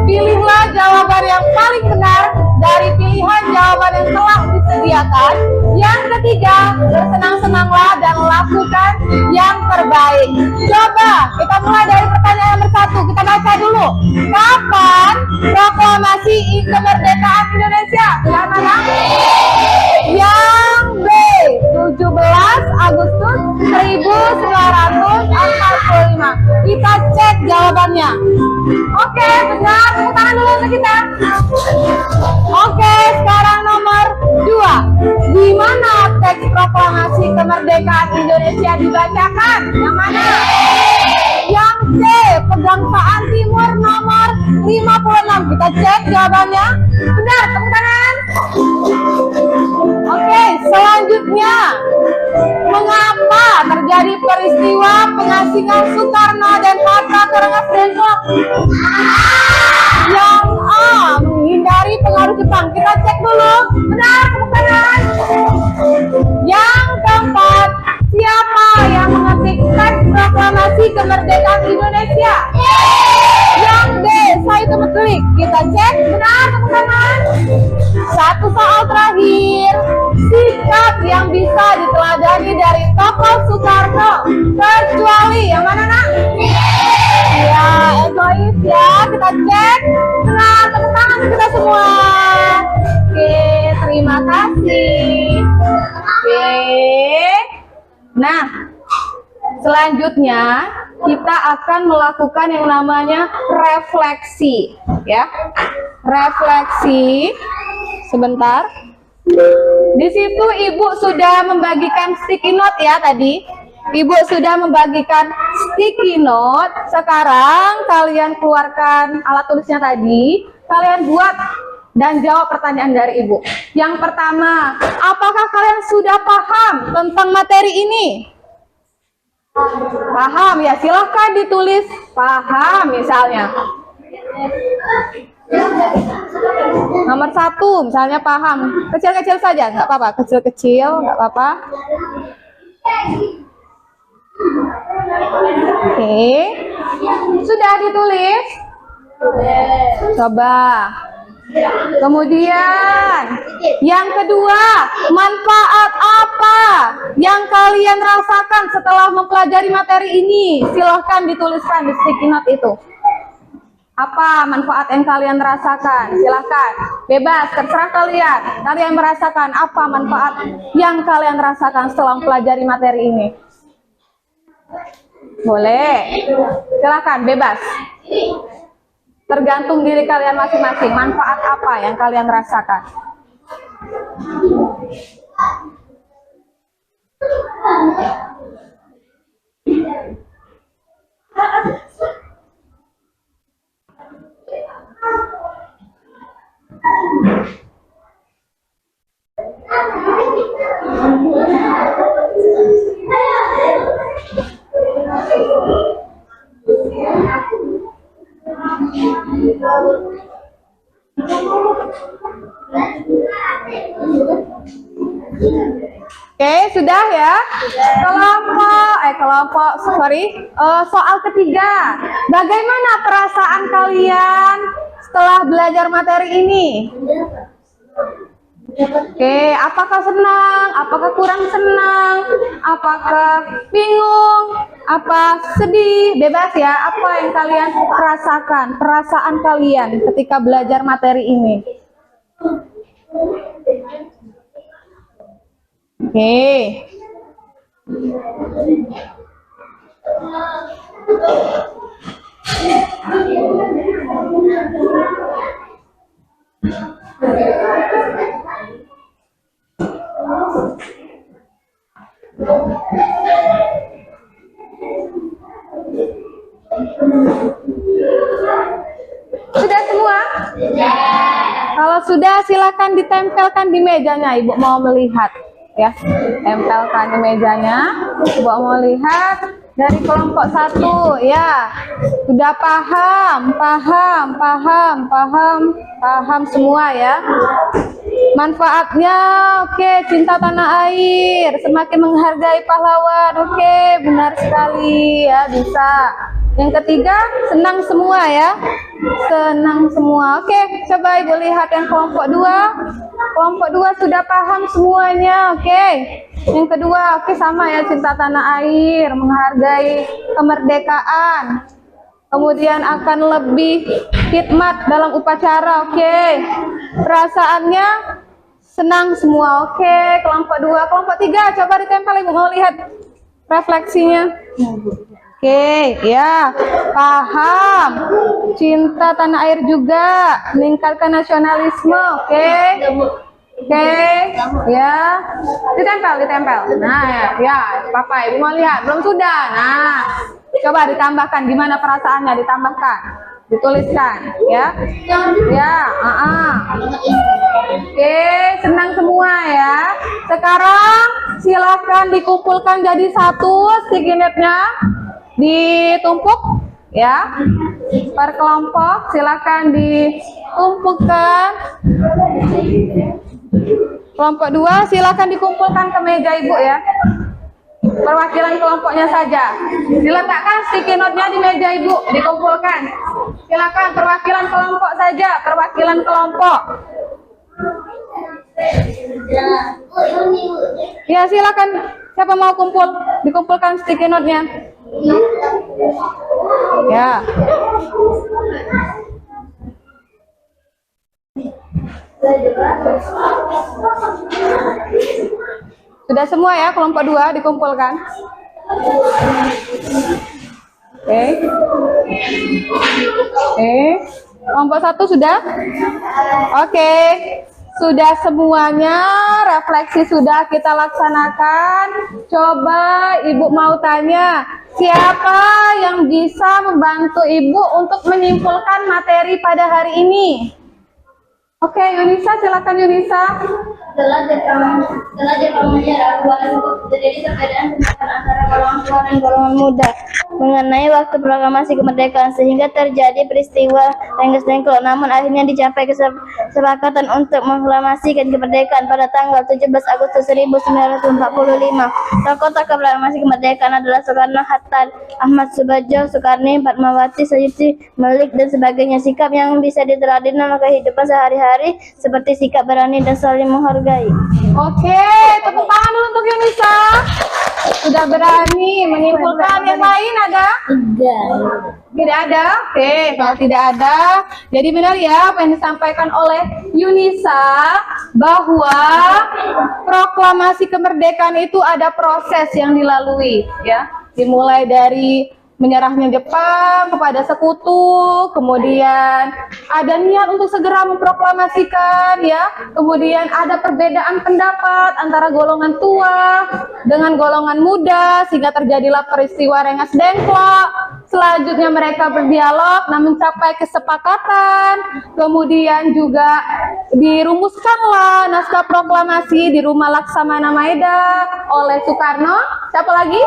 Speaker 1: pilihlah jawaban yang paling benar dari pilihan jawaban yang telah disediakan. Yang ketiga, bersenang-senanglah dan lakukan yang terbaik. Coba kita mulai dari pertanyaan nomor 1. Kita baca dulu. Kapan proklamasi kemerdekaan Indonesia? Yang mana? Yang B, 17 Agustus 1945. Kita cek jawabannya. Oke, benar. Tepuk tangan dulu untuk kita. Oke, sekarang nomor 2. Di mana teks proklamasi kemerdekaan Indonesia dibacakan? Yang mana? Yang C, Pegangsaan Timur nomor 56. Kita cek jawabannya. Benar, tepuk tangan. Oke, selanjutnya, mengapa terjadi peristiwa pengasingan Soekarno dan Hatta ke Rengas Dengklok? Yang A, menghindari pengaruh Jepang. Kita cek dulu. Benar, tepuk tangan. Yang keempat, siapa yang mengetik teks proklamasi kemerdekaan Indonesia? Yang D, Said Metelik. Kita cek. Benar, tepuk tangan. 1 soal terakhir, sikap yang bisa diteladani dari tokoh Soekarno kecuali yang mana, nak? Ya, egois ya. Kita cek. Benar, tepuk tangan kita semua. Oke, terima kasih. Oke. Nah, selanjutnya kita akan melakukan yang namanya refleksi, ya. Refleksi. Sebentar. Di situ Ibu sudah membagikan sticky note ya tadi. Ibu sudah membagikan sticky note. Sekarang kalian keluarkan alat tulisnya tadi. Kalian buat dan jawab pertanyaan dari Ibu. Yang pertama, apakah kalian sudah paham tentang materi ini? Paham ya, silahkan ditulis paham misalnya. Nomor 1 misalnya paham, kecil-kecil saja, nggak apa-apa, kecil-kecil nggak apa-apa. Oke, sudah ditulis? Coba. Kemudian yang kedua, manfaat apa yang kalian rasakan setelah mempelajari materi ini? Silahkan dituliskan di sticky note itu. Apa manfaat yang kalian rasakan? Silahkan, bebas, terserah kalian. Kalian merasakan apa manfaat yang kalian rasakan setelah mempelajari materi ini? Boleh, silahkan, bebas. Tergantung diri kalian masing-masing. Manfaat apa yang kalian rasakan? Oke, sudah ya. Soal ketiga. Bagaimana perasaan kalian setelah belajar materi ini? Oke, apakah senang? Apakah kurang senang? Apakah bingung? Apa sedih? Bebas ya. Apa yang kalian rasakan? Perasaan kalian ketika belajar materi ini? Oke. Sudah semua? Kalau sudah, silakan ditempelkan di mejanya. Ibu mau melihat, ya. Tempelkan di mejanya. Ibu mau lihat dari kelompok 1, ya. Sudah paham semua ya. Manfaatnya, oke, cinta tanah air, semakin menghargai pahlawan, oke, benar sekali ya, bisa. Yang ketiga, senang semua ya, senang semua. Oke, coba Ibu lihat yang kelompok 2. Kelompok 2 sudah paham semuanya, oke. Yang kedua, oke, sama ya, cinta tanah air, menghargai kemerdekaan. Kemudian akan lebih khidmat dalam upacara, oke. Perasaannya senang semua, oke. Kelompok 2, kelompok 3, coba ditempel Ibu, mau lihat refleksinya. Oke, ya, paham. Cinta tanah air juga, meningkatkan nasionalisme, oke. Oke, ya, ditempel. Nah, ya, Papa, Ibu mau lihat, belum sudah. Nah, coba ditambahkan, gimana perasaannya, ditambahkan, dituliskan, ya. Oke, senang semua ya. Sekarang silakan dikumpulkan jadi satu sticky note-nya. Ditumpuk ya per kelompok, silakan ditumpukkan. Kelompok 2 silakan dikumpulkan ke meja Ibu ya, perwakilan kelompoknya saja diletakkan sticky note-nya di meja Ibu, dikumpulkan. Silakan perwakilan kelompok saja, perwakilan kelompok ya, silakan. Siapa mau kumpul, dikumpulkan sticky note-nya ya. Sudah semua ya, kelompok 2 dikumpulkan. Oke. Kelompok 1 sudah? Oke. Sudah semuanya, refleksi sudah kita laksanakan. Coba Ibu mau tanya, siapa yang bisa membantu Ibu untuk menyimpulkan materi pada hari ini? Oke, Yunisa, silakan Yunisa.
Speaker 6: Setelah Jepang menyerah, terjadi perbedaan pendapat antara golongan tua dan golongan muda mengenai waktu proklamasi kemerdekaan, sehingga terjadi peristiwa Rengas Dengklok. Namun akhirnya dicapai kesepakatan untuk mengaklamasikan kemerdekaan pada tanggal 17 Agustus 1945. Tokoh-tokoh proklamasi kemerdekaan adalah Soekarno, Hatta, Ahmad Subarjo, Soekarni, Fatmawati, Sayuti, Melik, dan sebagainya. Sikap yang bisa diterapkan dalam kehidupan sehari-hari seperti sikap berani dan saling menghargai.
Speaker 1: Oke, tepuk tangan dulu untuk Yunisa. Sudah berani menyimpulkan. Yang lain ada? Tidak ada? Oke, kalau tidak ada, jadi benar ya apa yang disampaikan oleh Yunisa, bahwa proklamasi kemerdekaan itu ada proses yang dilalui ya. Dimulai dari menyerahnya Jepang kepada sekutu, kemudian ada niat untuk segera memproklamasikan ya, kemudian ada perbedaan pendapat antara golongan tua dengan golongan muda sehingga terjadilah peristiwa Rengas Dengklok. Selanjutnya mereka berdialog namun mencapai kesepakatan, kemudian juga dirumuskanlah naskah proklamasi di Rumah Laksamana Maeda oleh Soekarno, siapa lagi?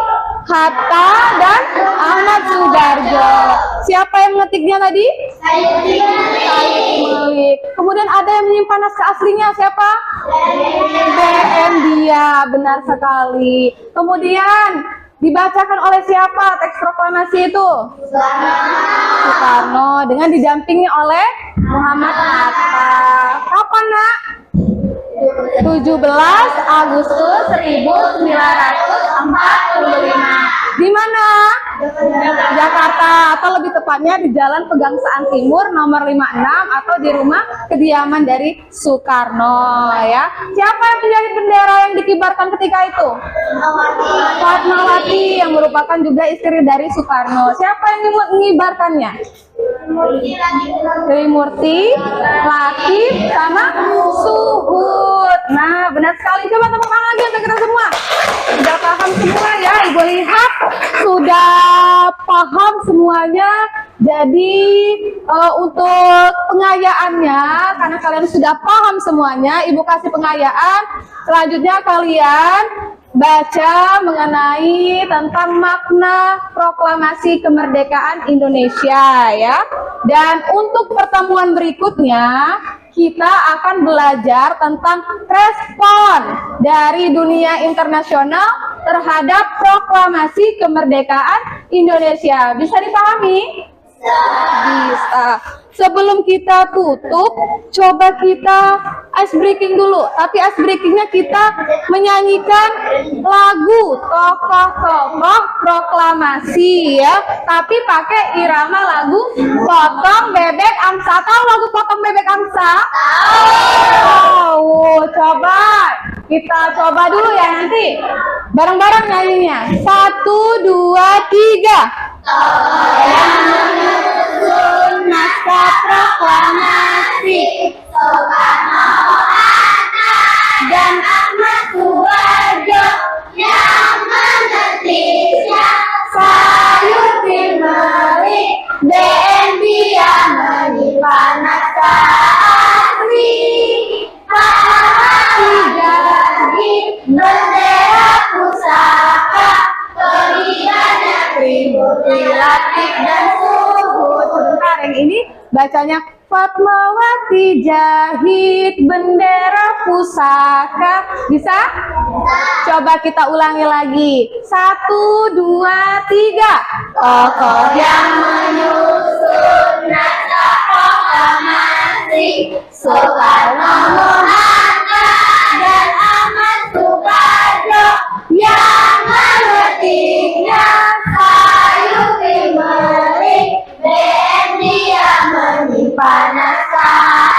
Speaker 1: Hatta dan Ahmad Subarjo. Siapa yang mengetiknya tadi? Sayuti Melik. Kemudian ada yang menyimpan naskah aslinya, siapa? BM Dia, benar sekali. Kemudian dibacakan oleh siapa teks proklamasi itu? Soekarno dengan didampingi oleh Muhammad Hatta. Kapan, Nak? 17 Agustus 1945. Di mana? Jakarta, atau lebih tepatnya di Jalan Pegangsaan Timur nomor 56 atau di rumah kediaman dari Soekarno ya. Siapa yang menjadi bendera yang dikibarkan ketika itu? Fatmawati, yang merupakan juga istri dari Soekarno. Siapa yang mengibarkannya? Trimurti, Latif, sama Suhud. Nah, benar sekali. Coba tepuk tangan lagi untuk kita semua. Sudah paham semua ya, Ibu lihat sudah paham semuanya. Jadi untuk pengayaannya, karena kalian sudah paham semuanya, Ibu kasih pengayaan. Selanjutnya kalian baca mengenai tentang makna proklamasi kemerdekaan Indonesia ya. Dan untuk pertemuan berikutnya kita akan belajar tentang respon dari dunia internasional terhadap proklamasi kemerdekaan Indonesia. Bisa dipahami? Bisa. Sebelum kita tutup, coba kita ice breaking dulu. Tapi ice breakingnya kita menyanyikan lagu tokoh-tokoh proklamasi ya. Tapi pakai irama lagu Potong Bebek Amsa. Tahu lagu Potong Bebek Amsa? Tahu. Coba kita coba dulu ya nanti. Bareng-bareng nyanyinya. 1, 2, 3. Naskah proklamasi Soekarno-Hatta dan Ahmad Subarjo yang menetisnya sayur timeli Dendia menyimpan naskah asli Pahlawan jadi bendera pusaka pengibarnya Trimurti Latif dan Suhud. Sebentar, yang ini bacanya Fatmawati jahit bendera pusaka. Bisa? Coba kita ulangi lagi. 1, 2, 3. Tokoh yang menyusun naskah proklamasi Soekarno-Hatta dan Ahmad Subarjo yang memetiknya sayur timeli Dendia menyimpan naskah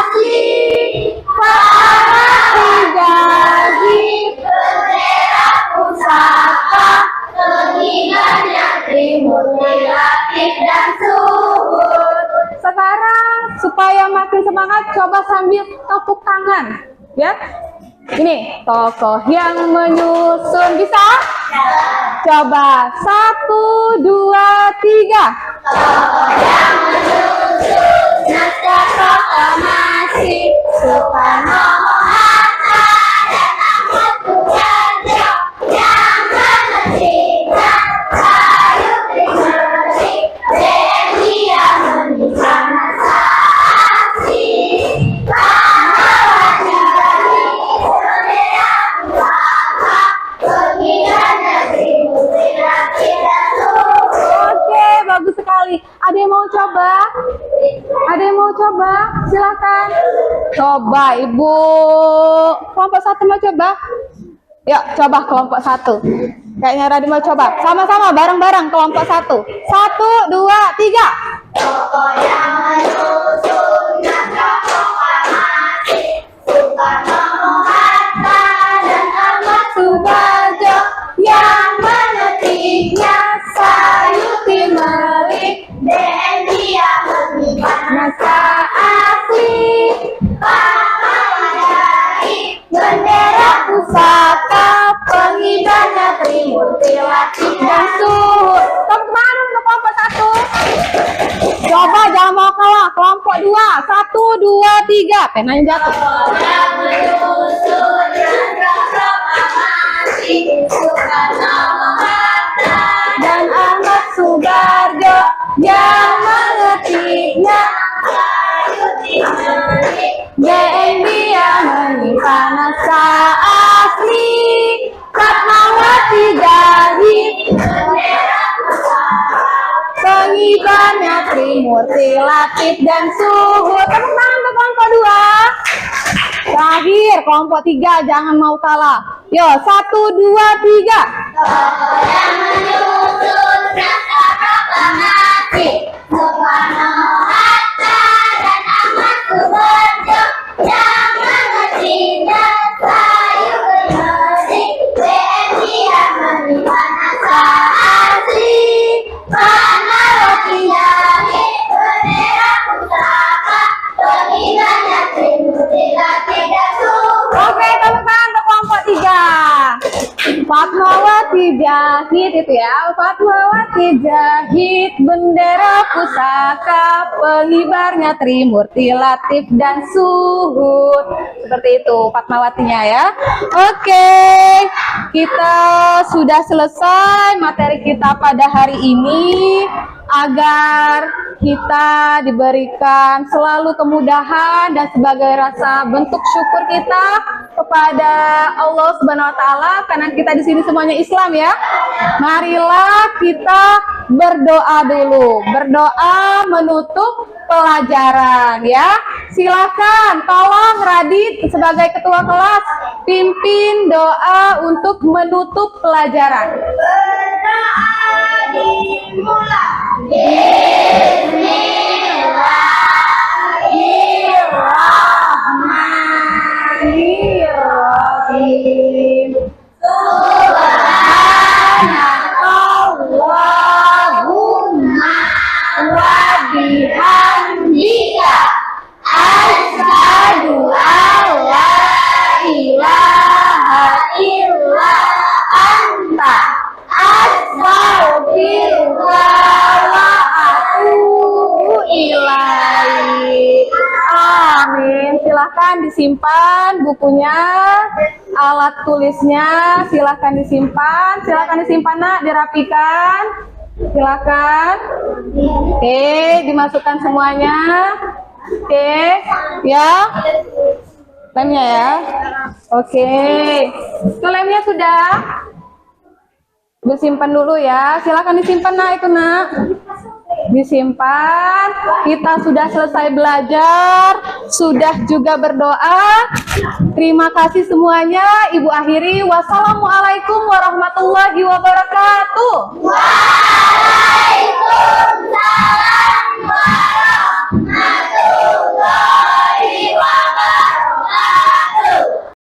Speaker 1: asli Pahlawan jahit bendera pusaka pengibarnya Trimurti Latif dan Suhud. Sekarang supaya makin semangat, coba sambil tepuk tangan ya. Ini tokoh yang menyusun, bisa? Coba 1, 2, 3. Tokoh yang menyusun naskah proklamasi Soekarno-Hatta dan Ahmad Subarjo yang menetisnya sayur timeli Dendia menyimpan naskah asli Pahlawan jahit bendera pusaka pengibarnya Trimurti Latif dan Suhud. Oke, bagus sekali. Ada yang mau coba? Ada yang mau coba? Silakan. Coba Ibu. Kelompok 1 mau coba? Yuk, coba kelompok 1. Kayaknya Radi mau coba. Sama-sama, bareng-bareng kelompok 1. 1, 2, 3. Tokoh yang menyusun naskah proklamasi Soekarno-Hatta dan Ahmad Subarjo yang menetiknya sayur timeli Dendia menyimpan naskah asli Pahlawan jahit bendera pusaka pengibarnya Trimurti Latif dan Suhud. Teman-teman untuk kelompok 1. Coba jangan mau kalah. Kelompok 2. 1, 2, 3. Penanya jatuh. Yang menyusun naskah proklamasi Soekarno-Hatta dan Ahmad Subarjo yang mengetiknya sayur timeli Dendia menyimpan naskah asli Fatmawati jahit bendera pusaka pengibarnya Trimurti Latif dan Suhud. Tepuk tangan untuk kelompok 2. Terakhir kelompok 3, jangan mau kalah. Yo, 1, 2, 3. Tokoh yang menyusun naskah proklamasi Soekarno-Hatta dan Ahmad Subarjo yang menetisnya sayur timeli Dendia menyimpan naskah asli Fatmawati jahit bendera pusaka pengibarnya Trimurti Latif dan Suhud. Oke, teman-teman untuk kelompok 3. Fatmawati jahit itu ya. Fatmawati jahit bendera pusaka pengibarnya Trimurti Latif dan Suhud. Seperti itu Fatmawatinya ya. Oke, kita sudah selesai materi kita pada hari ini. agar kita diberikan selalu kemudahan dan sebagai rasa bentuk syukur kita kepada Allah Subhanahu wa taala karena kita di sini semuanya Islam ya. Marilah kita berdoa dulu. Berdoa menutup pelajaran ya. Silakan tolong Radit sebagai ketua kelas pimpin doa untuk menutup pelajaran. Bismillahirrahmanirrahim. Subhanakallahumma wa bihamdika asyhadu an la ilaha illa anta astaghfiruka wa atubu ilaik. Amin. Silahkan disimpan bukunya, alat tulisnya silahkan disimpan. Silahkan disimpan nak, dirapikan. Silakan. Oke, dimasukkan semuanya. Oke, ya. Lemnya ya. Oke. Itu lemnya sudah. Disimpan dulu ya. Silakan disimpan nak itu nak. Disimpan. Kita sudah selesai belajar, sudah juga berdoa. Terima kasih semuanya. Ibu akhiri. Wassalamualaikum warahmatullahi wabarakatuh.